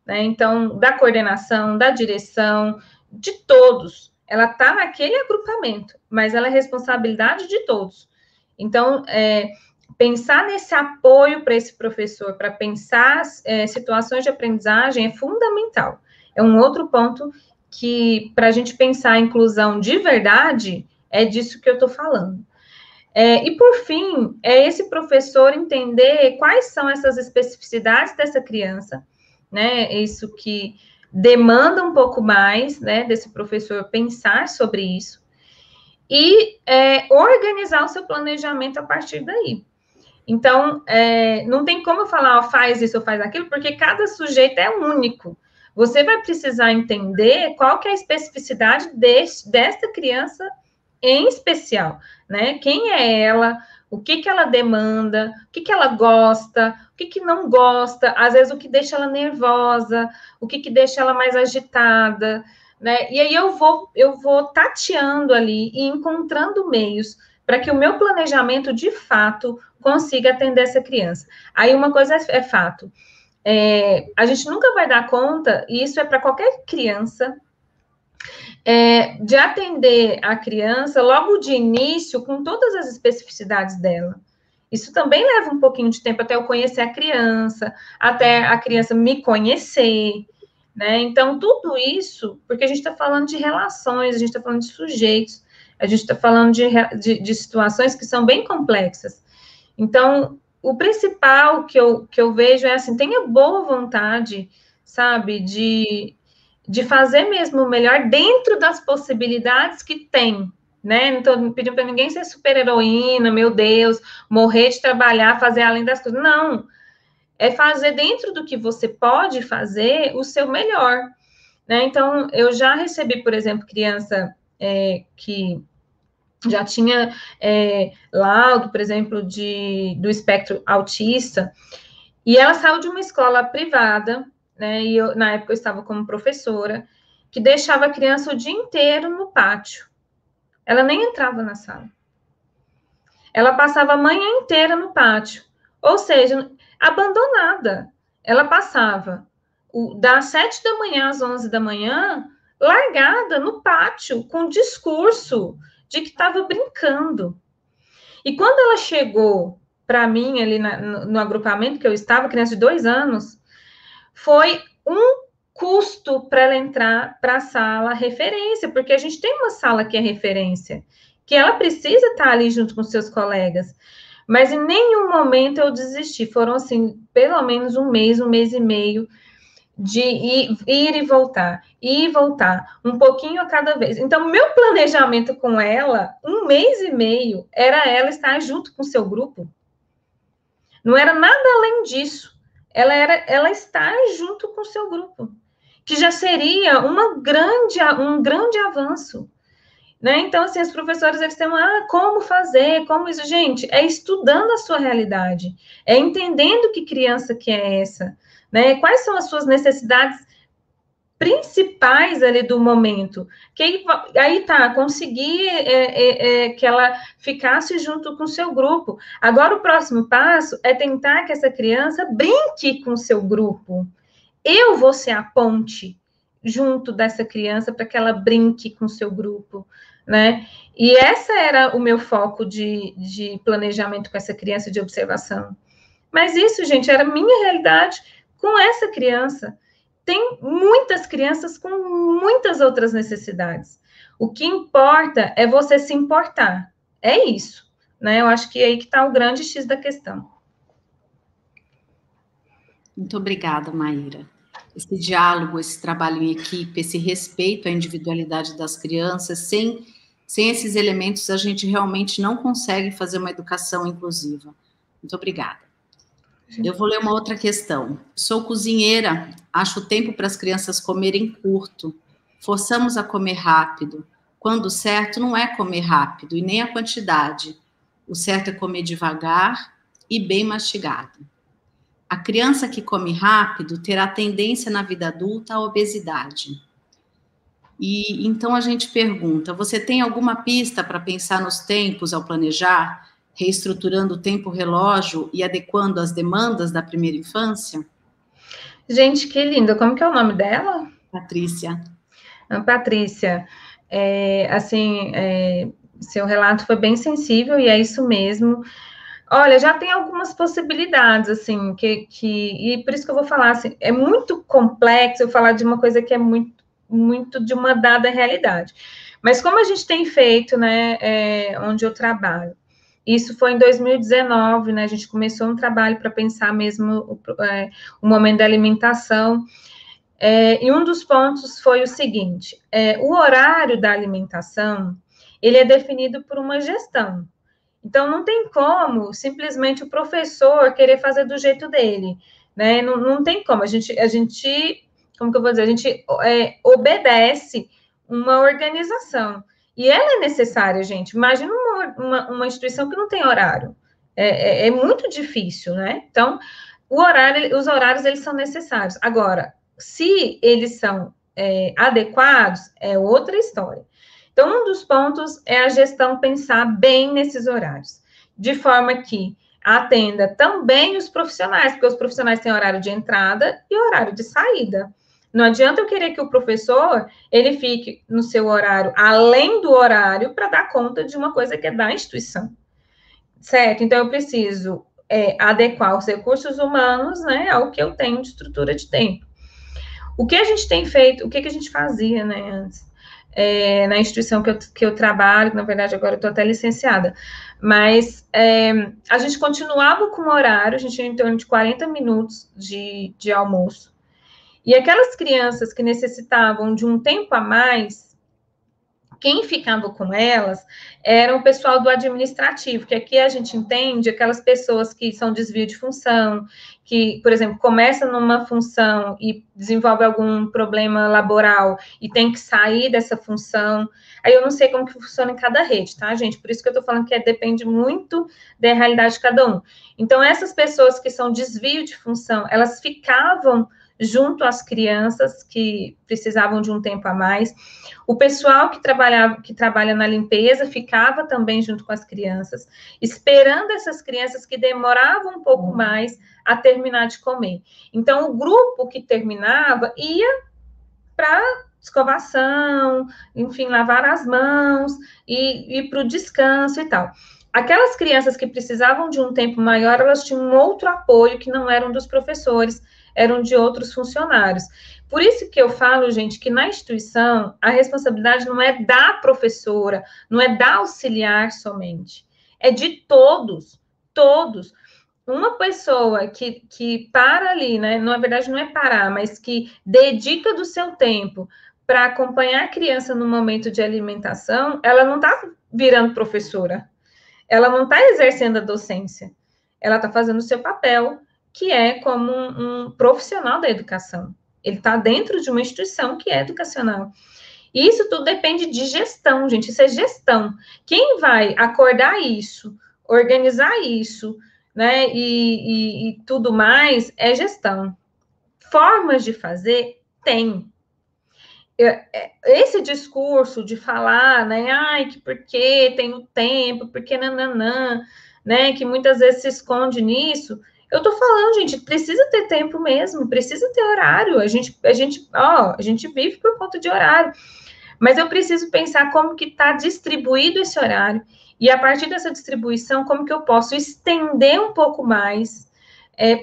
né? Então, da coordenação, da direção, de todos. Ela está naquele agrupamento, mas ela é responsabilidade de todos. Então, pensar nesse apoio para esse professor, para pensar situações de aprendizagem é fundamental. É um outro ponto que, para a gente pensar a inclusão de verdade, é disso que eu estou falando. E, por fim, é esse professor entender quais são essas especificidades dessa criança, né? Isso que demanda um pouco mais, né, desse professor pensar sobre isso e organizar o seu planejamento a partir daí. Então, não tem como eu falar, faz isso ou faz aquilo, porque cada sujeito é único. Você vai precisar entender qual que é a especificidade desta criança em especial, né? Quem é ela, o que ela demanda, o que ela gosta, o que não gosta, às vezes o que deixa ela nervosa, o que deixa ela mais agitada, né? E aí eu vou tateando ali e encontrando meios para que o meu planejamento, de fato, consiga atender essa criança. Aí uma coisa é fato, a gente nunca vai dar conta, e isso é para qualquer criança, de atender a criança logo de início com todas as especificidades dela. Isso também leva um pouquinho de tempo até eu conhecer a criança, até a criança me conhecer, né? Então, tudo isso, porque a gente está falando de relações, a gente está falando de sujeitos, a gente está falando de situações que são bem complexas. Então, o principal que eu vejo é assim, tenha boa vontade, sabe, de fazer mesmo o melhor dentro das possibilidades que tem, né? Não estou pedindo para ninguém ser super-heroína, meu Deus, morrer de trabalhar, fazer além das coisas. Não. É fazer dentro do que você pode fazer o seu melhor, né? Então, eu já recebi, por exemplo, criança que já tinha laudo, por exemplo, do espectro autista, e ela saiu de uma escola privada, né? E na época eu estava como professora, que deixava a criança o dia inteiro no pátio. Ela nem entrava na sala. Ela passava a manhã inteira no pátio. Ou seja, abandonada. Ela passava das 7 da manhã às 11 da manhã, largada no pátio, com discurso de que estava brincando. E quando ela chegou para mim, ali no agrupamento que eu estava, criança de 2 anos, foi um custo para ela entrar para a sala referência, porque a gente tem uma sala que é referência, que ela precisa estar ali junto com seus colegas. Mas em nenhum momento eu desisti. Foram, assim, pelo menos um mês e meio, de ir e voltar, um pouquinho a cada vez. Então, meu planejamento com ela, um mês e meio, era ela estar junto com o seu grupo. Não era nada além disso. Ela estar junto com o seu grupo, que já seria um grande avanço. Né? Então, assim, os professores, eles têm como fazer, como isso, gente, é estudando a sua realidade, é entendendo que criança que é essa, né? Quais são as suas necessidades principais ali do momento, que aí tá, conseguir que ela ficasse junto com o seu grupo. Agora, o próximo passo é tentar que essa criança brinque com o seu grupo. Eu vou ser a ponte junto dessa criança para que ela brinque com o seu grupo, né? E essa era o meu foco de planejamento com essa criança, de observação. Mas isso, gente, era a minha realidade com essa criança. Tem muitas crianças com muitas outras necessidades. O que importa é você se importar. É isso, né? Eu acho que é aí que está o grande X da questão. Muito obrigada, Maíra. Esse diálogo, esse trabalho em equipe, esse respeito à individualidade das crianças, sem esses elementos, a gente realmente não consegue fazer uma educação inclusiva. Muito obrigada. Eu vou ler uma outra questão. Sou cozinheira, acho o tempo para as crianças comerem curto. Forçamos a comer rápido, quando o certo não é comer rápido e nem a quantidade. O certo é comer devagar e bem mastigado. A criança que come rápido terá tendência na vida adulta à obesidade. E então a gente pergunta, você tem alguma pista para pensar nos tempos ao planejar, reestruturando o tempo-relógio e adequando às demandas da primeira infância? Gente, que lindo. Como que é o nome dela? Patrícia. Patrícia, seu relato foi bem sensível e é isso mesmo. Olha, já tem algumas possibilidades, assim, e por isso que eu vou falar, assim, é muito complexo eu falar de uma coisa que é muito de uma dada realidade. Mas como a gente tem feito, né, onde eu trabalho, isso foi em 2019, né, a gente começou um trabalho para pensar mesmo o momento da alimentação, e um dos pontos foi o seguinte, o horário da alimentação, ele é definido por uma gestão. Então, não tem como simplesmente o professor querer fazer do jeito dele, né? Não tem como. A gente, como que eu vou dizer? A gente obedece uma organização. E ela é necessária, gente. Imagina uma instituição que não tem horário. É muito difícil, né? Então, os horários, eles são necessários. Agora, se eles são adequados, é outra história. Então, um dos pontos é a gestão pensar bem nesses horários, de forma que atenda também os profissionais, porque os profissionais têm horário de entrada e horário de saída. Não adianta eu querer que o professor, ele fique no seu horário, além do horário, para dar conta de uma coisa que é da instituição, certo? Então, eu preciso adequar os recursos humanos, né, ao que eu tenho de estrutura de tempo. O que a gente tem feito, o que a gente fazia, né, antes? Na instituição que eu trabalho, na verdade agora eu estou até licenciada, mas a gente continuava com o horário, a gente tinha em torno de 40 minutos de almoço, e aquelas crianças que necessitavam de um tempo a mais, quem ficava com elas era o pessoal do administrativo, que aqui a gente entende aquelas pessoas que são desvio de função, que, por exemplo, começa numa função e desenvolve algum problema laboral e tem que sair dessa função. Aí eu não sei como que funciona em cada rede, tá, gente? Por isso que eu tô falando que depende muito da realidade de cada um. Então, essas pessoas que são desvio de função, elas ficavam junto às crianças que precisavam de um tempo a mais. O pessoal que trabalha na limpeza ficava também junto com as crianças, esperando essas crianças que demoravam um pouco mais a terminar de comer. Então, o grupo que terminava ia para escovação, enfim, lavar as mãos e ir para o descanso e tal. Aquelas crianças que precisavam de um tempo maior, elas tinham um outro apoio que não eram dos professores, eram de outros funcionários. Por isso que eu falo, gente, que na instituição a responsabilidade não é da professora, não é da auxiliar somente, é de todos, todos. Uma pessoa que para ali, né, na verdade não é parar, mas que dedica do seu tempo para acompanhar a criança no momento de alimentação, ela não está virando professora, ela não está exercendo a docência, ela está fazendo o seu papel, que é como um profissional da educação. Ele está dentro de uma instituição que é educacional. E isso tudo depende de gestão, gente, isso é gestão. Quem vai acordar isso, organizar isso, né, e tudo mais, é gestão. Formas de fazer, tem. Esse discurso de falar, né, ai, que porque tem o tempo, porque nananã, né, que muitas vezes se esconde nisso, eu tô falando, gente, precisa ter tempo mesmo, precisa ter horário, a gente vive por conta de horário, mas eu preciso pensar como que está distribuído esse horário, e a partir dessa distribuição, como que eu posso estender um pouco mais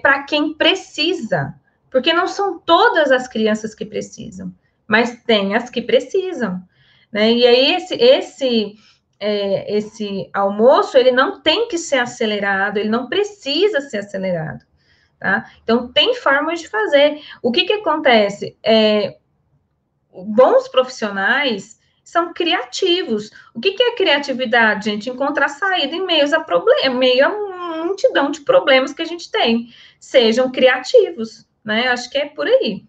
para quem precisa, porque não são todas as crianças que precisam, mas tem as que precisam, né? E aí esse almoço, ele não tem que ser acelerado, ele não precisa ser acelerado, tá? Então, tem formas de fazer. O que acontece? Bons profissionais são criativos. O que é criatividade, gente? Encontrar saída em meio a uma multidão de problemas que a gente tem. Sejam criativos, né? Acho que é por aí.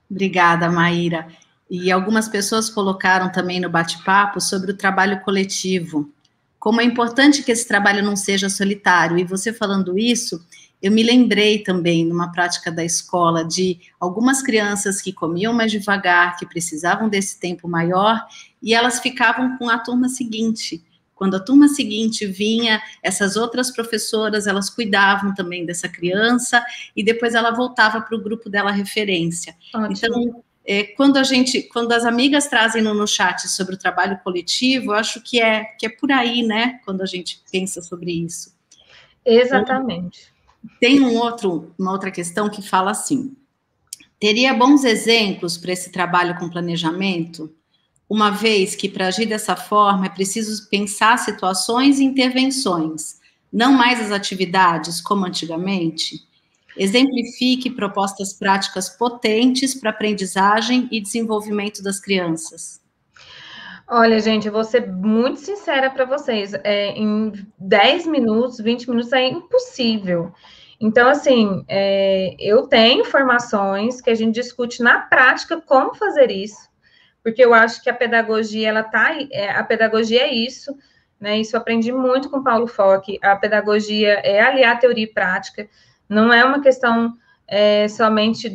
Obrigada, Maíra. E algumas pessoas colocaram também no bate-papo sobre o trabalho coletivo. Como é importante que esse trabalho não seja solitário. E você falando isso, eu me lembrei também, numa prática da escola, de algumas crianças que comiam mais devagar, que precisavam desse tempo maior, e elas ficavam com a turma seguinte. Quando a turma seguinte vinha, essas outras professoras, elas cuidavam também dessa criança, e depois ela voltava para o grupo dela referência. Ótimo. Então, quando as amigas trazem no chat sobre o trabalho coletivo, eu acho que é por aí, né, quando a gente pensa sobre isso. Exatamente. Então, tem uma outra questão que fala assim, teria bons exemplos para esse trabalho com planejamento? Uma vez que, para agir dessa forma, é preciso pensar situações e intervenções, não mais as atividades, como antigamente. Exemplifique propostas práticas potentes para aprendizagem e desenvolvimento das crianças. Olha, gente, eu vou ser muito sincera para vocês. Em 10 minutos, 20 minutos é impossível. Então, assim, eu tenho formações que a gente discute na prática como fazer isso, porque eu acho que a pedagogia, a pedagogia é isso, né? Isso eu aprendi muito com Paulo Fock. A pedagogia é aliar teoria e prática, não é uma questão somente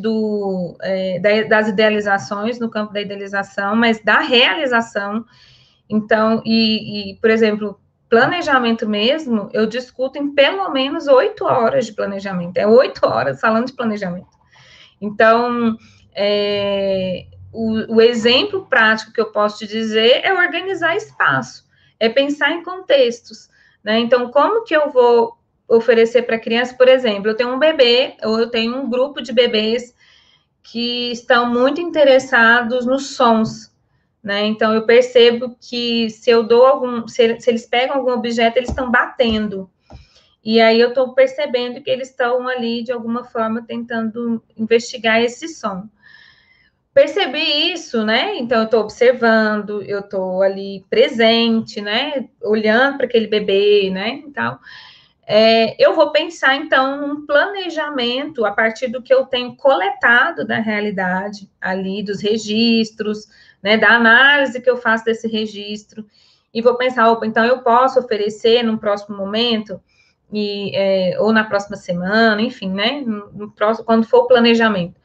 das idealizações, no campo da idealização, mas da realização. Então, por exemplo, planejamento mesmo, eu discuto em pelo menos 8 horas de planejamento. É 8 horas falando de planejamento. Então, o exemplo prático que eu posso te dizer é organizar espaço, é pensar em contextos, né? Então, como que eu vou oferecer para a criança, por exemplo, eu tenho um bebê, ou eu tenho um grupo de bebês que estão muito interessados nos sons, né? Então, eu percebo que se eu dou se eles pegam algum objeto, eles estão batendo. E aí eu estou percebendo que eles estão ali, de alguma forma, tentando investigar esse som. Percebi isso, né? Então, eu estou observando, eu estou ali presente, né? Olhando para aquele bebê, né? Então, eu vou pensar, então, num planejamento a partir do que eu tenho coletado da realidade, ali, dos registros, né? Da análise que eu faço desse registro. E vou pensar, opa, então eu posso oferecer num próximo momento ou na próxima semana, enfim, né? Quando for o planejamento.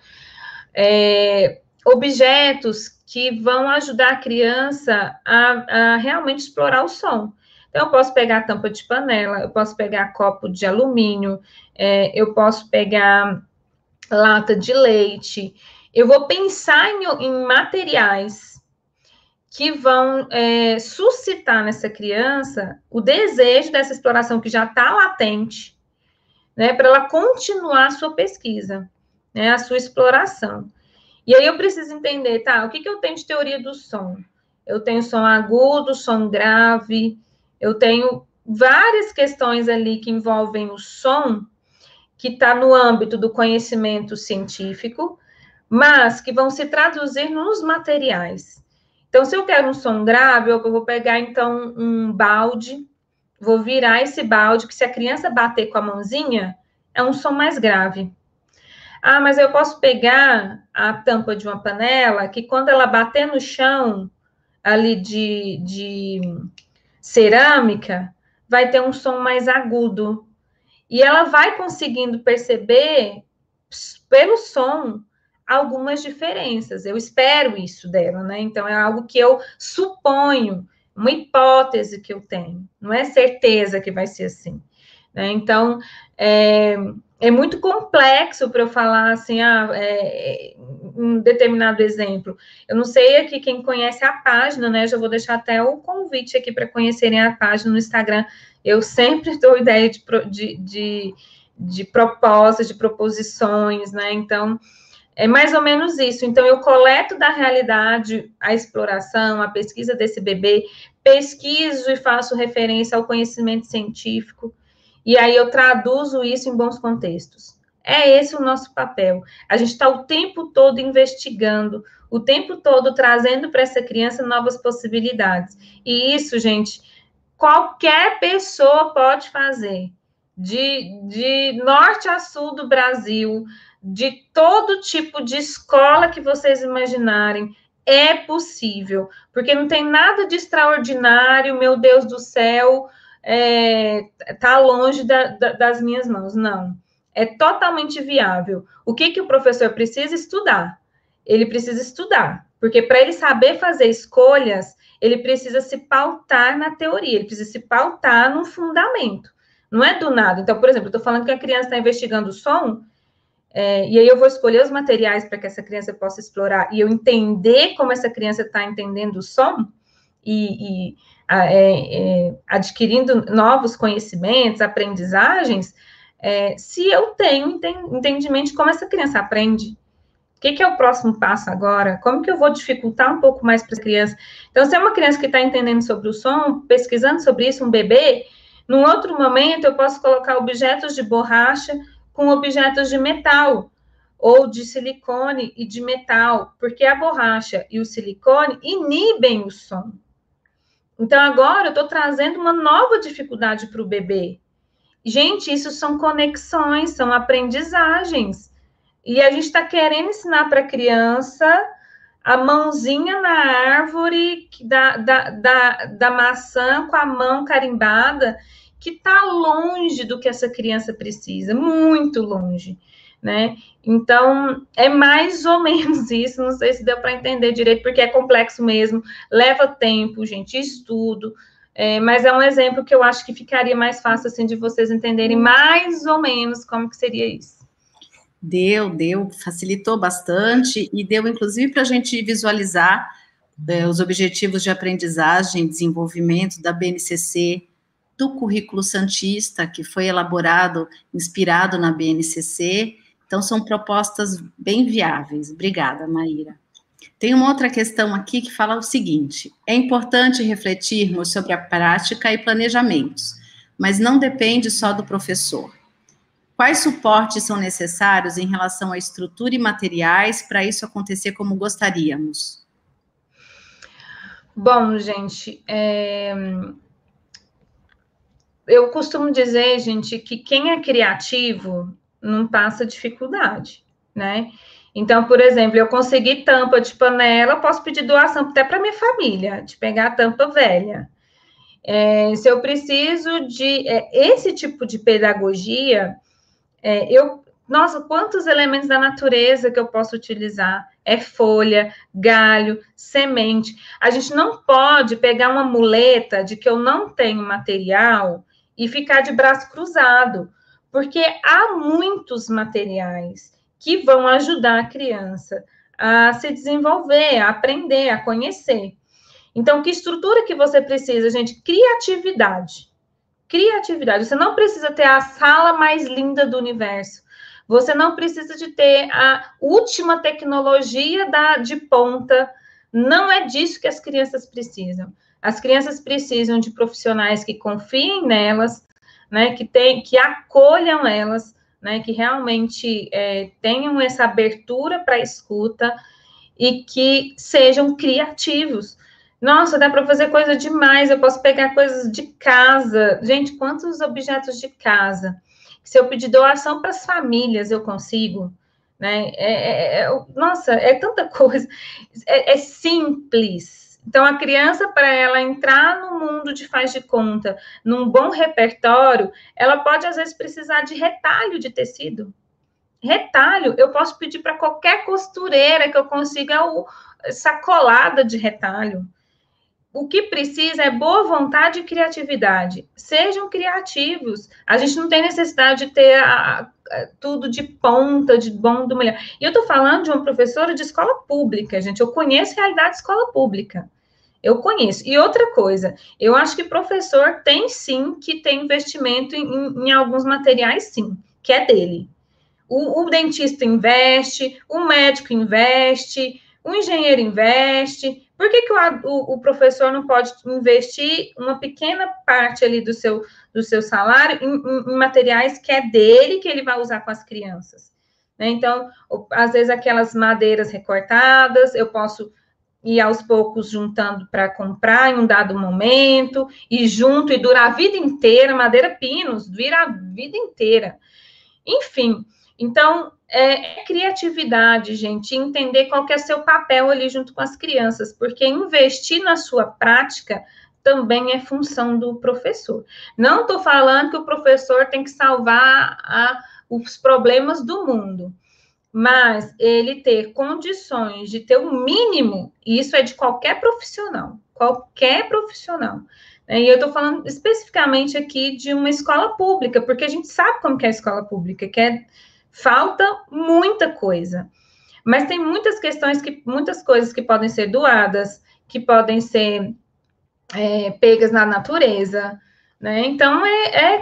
Objetos que vão ajudar a criança a realmente explorar o som. Então, eu posso pegar tampa de panela, eu posso pegar copo de alumínio, eu posso pegar lata de leite. Eu vou pensar em materiais que vão suscitar nessa criança o desejo dessa exploração que já está latente, né, para ela continuar a sua pesquisa, né, a sua exploração. E aí eu preciso entender, tá, o que eu tenho de teoria do som? Eu tenho som agudo, som grave, eu tenho várias questões ali que envolvem o som, que está no âmbito do conhecimento científico, mas que vão se traduzir nos materiais. Então, se eu quero um som grave, eu vou pegar, então, um balde, vou virar esse balde, que se a criança bater com a mãozinha, é um som mais grave. Ah, mas eu posso pegar a tampa de uma panela, que quando ela bater no chão, ali de cerâmica, vai ter um som mais agudo. E ela vai conseguindo perceber, pelo som, algumas diferenças. Eu espero isso dela, né? Então, é algo que eu suponho, uma hipótese que eu tenho. Não é certeza que vai ser assim, né? Então, é muito complexo para eu falar assim, um determinado exemplo. Eu não sei aqui quem conhece a página, né? Já vou deixar até o convite aqui para conhecerem a página no Instagram. Eu sempre dou ideia de propostas, de proposições, né? Então, é mais ou menos isso. Então, eu coleto da realidade a exploração, a pesquisa desse bebê, pesquiso e faço referência ao conhecimento científico, e aí eu traduzo isso em bons contextos. É esse o nosso papel. A gente está o tempo todo investigando, o tempo todo trazendo para essa criança novas possibilidades. E isso, gente, qualquer pessoa pode fazer. De norte a sul do Brasil, de todo tipo de escola que vocês imaginarem, é possível. Porque não tem nada de extraordinário, meu Deus do céu, tá longe das minhas mãos. Não. É totalmente viável. O que o professor precisa estudar? Ele precisa estudar. Porque para ele saber fazer escolhas, ele precisa se pautar na teoria, ele precisa se pautar num fundamento. Não é do nada. Então, por exemplo, eu estou falando que a criança está investigando o som, e aí eu vou escolher os materiais para que essa criança possa explorar, e eu entender como essa criança está entendendo o som, adquirindo novos conhecimentos, aprendizagens, se eu tenho entendimento de como essa criança aprende. O que é o próximo passo agora? Como que eu vou dificultar um pouco mais para a criança? Então, se é uma criança que está entendendo sobre o som, pesquisando sobre isso, um bebê, num outro momento eu posso colocar objetos de borracha com objetos de metal, ou de silicone e de metal, porque a borracha e o silicone inibem o som. Então, agora eu estou trazendo uma nova dificuldade para o bebê. Gente, isso são conexões, são aprendizagens. E a gente está querendo ensinar para a criança a mãozinha na árvore da maçã com a mão carimbada, que está longe do que essa criança precisa, muito longe. né? Então, é mais ou menos isso, não sei se deu para entender direito, porque é complexo mesmo, leva tempo, gente, estudo, mas é um exemplo que eu acho que ficaria mais fácil, assim, de vocês entenderem mais ou menos como que seria isso. Deu, facilitou bastante e deu, inclusive, para a gente visualizar os objetivos de aprendizagem e desenvolvimento da BNCC, do currículo Santista, que foi elaborado, inspirado na BNCC. Então, são propostas bem viáveis. Obrigada, Maíra. Tem uma outra questão aqui que fala o seguinte: é importante refletirmos sobre a prática e planejamentos, mas não depende só do professor. Quais suportes são necessários em relação à estrutura e materiais para isso acontecer como gostaríamos? Bom, gente, eu costumo dizer, gente, que quem é criativo não passa dificuldade, né? Então, por exemplo, eu consegui tampa de panela, posso pedir doação até para minha família, de pegar a tampa velha. Se eu preciso de esse tipo de pedagogia, nossa, quantos elementos da natureza que eu posso utilizar? É folha, galho, semente. A gente não pode pegar uma muleta de que eu não tenho material e ficar de braço cruzado, porque há muitos materiais que vão ajudar a criança a se desenvolver, a aprender, a conhecer. Então, que estrutura que você precisa, gente? Criatividade. Criatividade. Você não precisa ter a sala mais linda do universo. Você não precisa de ter a última tecnologia de ponta. Não é disso que as crianças precisam. As crianças precisam de profissionais que confiem nelas, né, que acolham elas, né, que realmente tenham essa abertura para a escuta e que sejam criativos. Nossa, dá para fazer coisa demais. Eu posso pegar coisas de casa. Gente, quantos objetos de casa? Se eu pedir doação para as famílias, eu consigo, né? Nossa, é tanta coisa. É simples. Então, a criança, para ela entrar no mundo de faz de conta, num bom repertório, ela pode, às vezes, precisar de retalho de tecido. Retalho, eu posso pedir para qualquer costureira que eu consiga sacolada de retalho. O que precisa é boa vontade e criatividade. Sejam criativos. A gente não tem necessidade de ter tudo de ponta, de bom, do melhor. E eu estou falando de uma professora de escola pública, gente. Eu conheço a realidade de escola pública. Eu conheço. E outra coisa, eu acho que professor tem sim que ter investimento em alguns materiais, sim, que é dele. O dentista investe, o médico investe, o engenheiro investe. Por que o professor não pode investir uma pequena parte ali do seu salário em materiais que é dele, que ele vai usar com as crianças? Né? Então, às vezes, aquelas madeiras recortadas, eu posso ir aos poucos juntando para comprar em um dado momento, e junto, e durar a vida inteira, madeira pinos, dura a vida inteira. Enfim, então, criatividade, gente, entender qual que é seu papel ali junto com as crianças, porque investir na sua prática também é função do professor. Não estou falando que o professor tem que salvar os problemas do mundo, mas ele ter condições de ter o mínimo, e isso é de qualquer profissional, e eu estou falando especificamente aqui de uma escola pública, porque a gente sabe como que é a escola pública, falta muita coisa. Mas tem muitas coisas que podem ser doadas, que podem ser pegas na natureza, né? Então,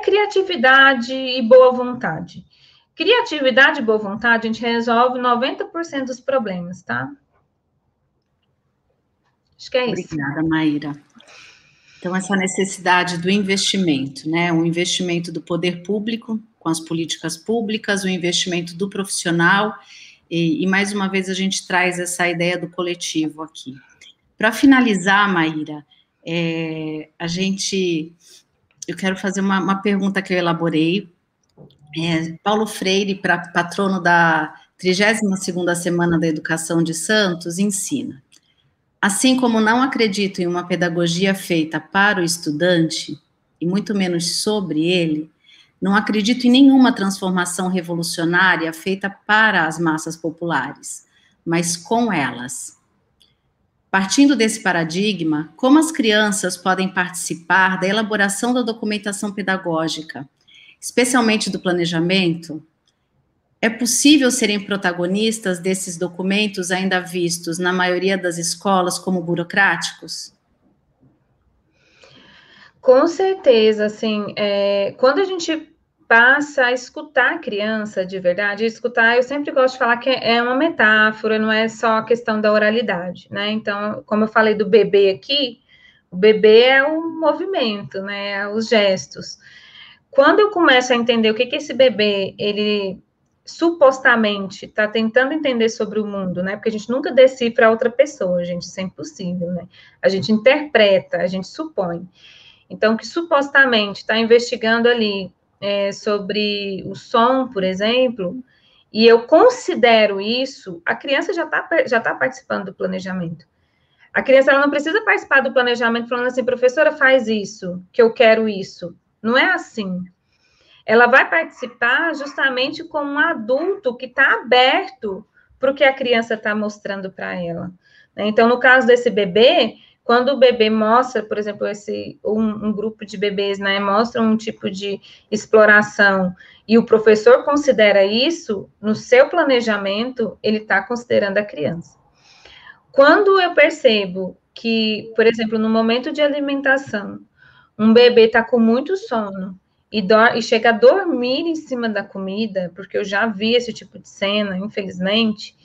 criatividade e boa vontade. Criatividade e boa vontade, a gente resolve 90% dos problemas, tá? Acho que é isso. Obrigada, Maíra. Então, essa necessidade do investimento, né? O investimento do poder público com as políticas públicas, o investimento do profissional, e mais uma vez a gente traz essa ideia do coletivo aqui. Para finalizar, Maíra, eu quero fazer uma pergunta que eu elaborei. Paulo Freire, patrono da 32ª Semana da Educação de Santos, ensina: assim como não acredito em uma pedagogia feita para o estudante, e muito menos sobre ele, Não acredito em nenhuma transformação revolucionária feita para as massas populares, mas com elas. Partindo desse paradigma, como as crianças podem participar da elaboração da documentação pedagógica, especialmente do planejamento? É possível serem protagonistas desses documentos ainda vistos, na maioria das escolas, como burocráticos? Com certeza, assim, quando a gente passa a escutar a criança de verdade, escutar, eu sempre gosto de falar que é uma metáfora, não é só a questão da oralidade, né? Então, como eu falei do bebê aqui, o bebê é um movimento, né? Os gestos. Quando eu começo a entender o que esse bebê, ele supostamente está tentando entender sobre o mundo, né? Porque a gente nunca decifra outra pessoa, gente, isso é impossível, né? A gente interpreta, a gente supõe. Então, que supostamente está investigando ali sobre o som, por exemplo, e eu considero isso, a criança já tá participando do planejamento. A criança ela não precisa participar do planejamento falando assim, professora, faz isso, que eu quero isso. Não é assim. Ela vai participar justamente como um adulto que está aberto para o que a criança está mostrando para ela. Então, no caso desse bebê, quando o bebê mostra, por exemplo, um grupo de bebês, né, mostra um tipo de exploração e o professor considera isso, no seu planejamento, ele está considerando a criança. Quando eu percebo que, por exemplo, no momento de alimentação, um bebê está com muito sono e chega a dormir em cima da comida, porque eu já vi esse tipo de cena, infelizmente,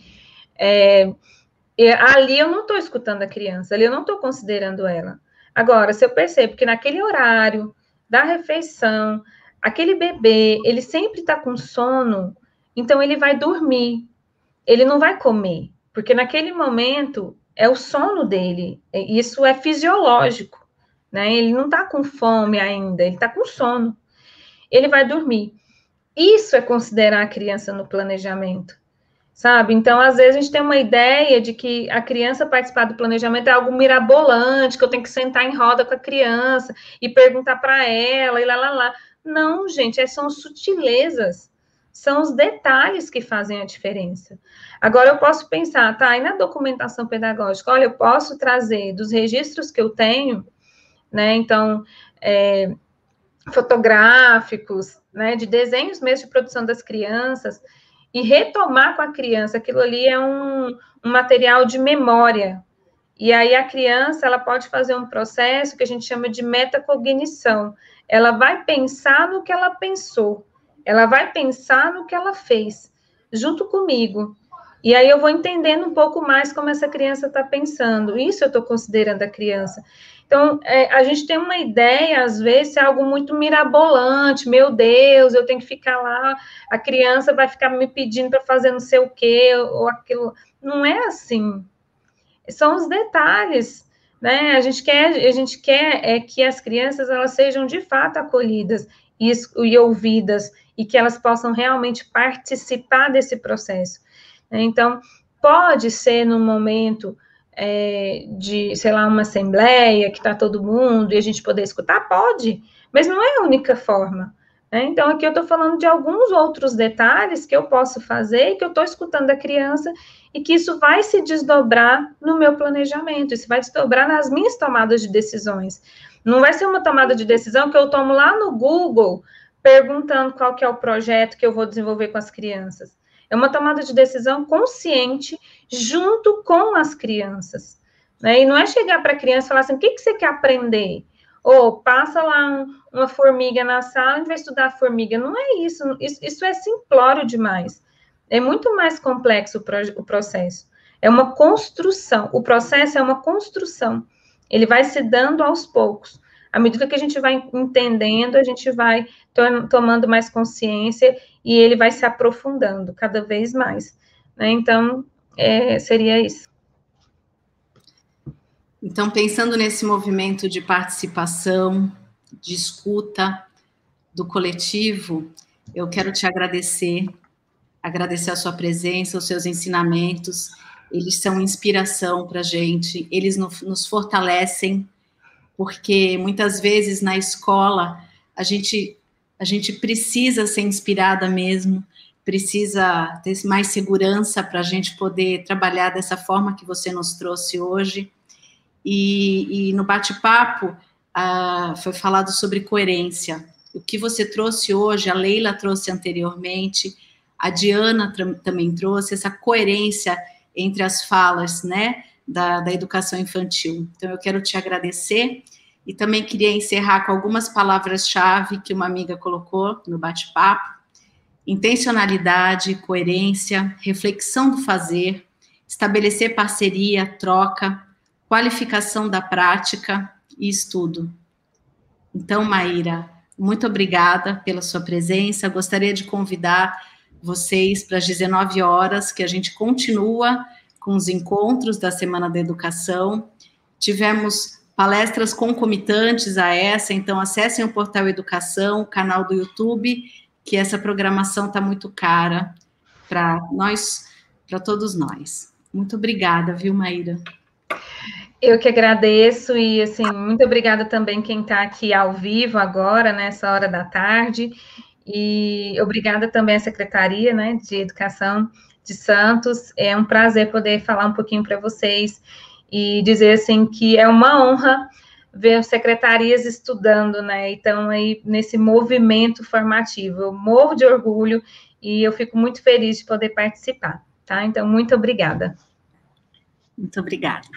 ali eu não estou escutando a criança, ali eu não estou considerando ela. Agora, se eu percebo que naquele horário da refeição, aquele bebê, ele sempre está com sono, então ele vai dormir, ele não vai comer, porque naquele momento é o sono dele, isso é fisiológico, né? Ele não está com fome ainda, ele está com sono, ele vai dormir. Isso é considerar a criança no planejamento. Sabe? Então, às vezes, a gente tem uma ideia de que a criança participar do planejamento é algo mirabolante, que eu tenho que sentar em roda com a criança e perguntar para ela, e lá. Não, gente, são sutilezas, são os detalhes que fazem a diferença. Agora, eu posso pensar, tá, e na documentação pedagógica? Olha, eu posso trazer dos registros que eu tenho, né, então, fotográficos, né, de desenhos mesmo de produção das crianças, e retomar com a criança, aquilo ali é um material de memória, e aí a criança, ela pode fazer um processo que a gente chama de metacognição, ela vai pensar no que ela pensou, ela vai pensar no que ela fez, junto comigo, e aí eu vou entendendo um pouco mais como essa criança está pensando, isso eu estou considerando a criança. Então, a gente tem uma ideia, às vezes, é algo muito mirabolante, meu Deus, eu tenho que ficar lá, a criança vai ficar me pedindo para fazer não sei o quê, ou aquilo. Não é assim. São os detalhes, né? A gente quer que as crianças elas sejam, de fato, acolhidas e ouvidas, e que elas possam realmente participar desse processo. Então, pode ser no momento de, sei lá, uma assembleia, que está todo mundo, e a gente poder escutar, pode, mas não é a única forma, né? Então, aqui eu estou falando de alguns outros detalhes que eu posso fazer, que eu estou escutando a criança, e que isso vai se desdobrar no meu planejamento, isso vai desdobrar nas minhas tomadas de decisões. Não vai ser uma tomada de decisão que eu tomo lá no Google, perguntando qual que é o projeto que eu vou desenvolver com as crianças. É uma tomada de decisão consciente junto com as crianças, né? E não é chegar para a criança e falar assim, o que você quer aprender? Ou passa lá uma formiga na sala, a gente vai estudar a formiga. Não é isso, isso é simplório demais. É muito mais complexo o processo. É uma construção, o processo é uma construção. Ele vai se dando aos poucos. À medida que a gente vai entendendo, a gente vai tomando mais consciência e ele vai se aprofundando cada vez mais, né? Então, seria isso. Então, pensando nesse movimento de participação, de escuta do coletivo, eu quero te agradecer a sua presença, os seus ensinamentos, eles são inspiração para a gente, eles nos fortalecem, porque muitas vezes na escola a gente a gente precisa ser inspirada mesmo, precisa ter mais segurança para a gente poder trabalhar dessa forma que você nos trouxe hoje. E no bate-papo foi falado sobre coerência. O que você trouxe hoje, a Leila trouxe anteriormente, a Diana também trouxe essa coerência entre as falas, né, da educação infantil. Então, eu quero te agradecer e também queria encerrar com algumas palavras-chave que uma amiga colocou no bate-papo: intencionalidade, coerência, reflexão do fazer, estabelecer parceria, troca, qualificação da prática e estudo. Então, Maíra, muito obrigada pela sua presença. Gostaria de convidar vocês para as 19 horas, que a gente continua com os encontros da Semana da Educação. Tivemos palestras concomitantes a essa, então acessem o Portal Educação, o canal do YouTube, que essa programação está muito cara para nós, para todos nós. Muito obrigada, viu, Maíra? Eu que agradeço e, assim, muito obrigada também quem está aqui ao vivo agora, nessa hora da tarde, e obrigada também à Secretaria, né, de Educação de Santos. É um prazer poder falar um pouquinho para vocês e dizer, assim, que é uma honra ver secretarias estudando, né, então aí nesse movimento formativo. Eu morro de orgulho e eu fico muito feliz de poder participar, tá? Então, muito obrigada. Muito obrigada.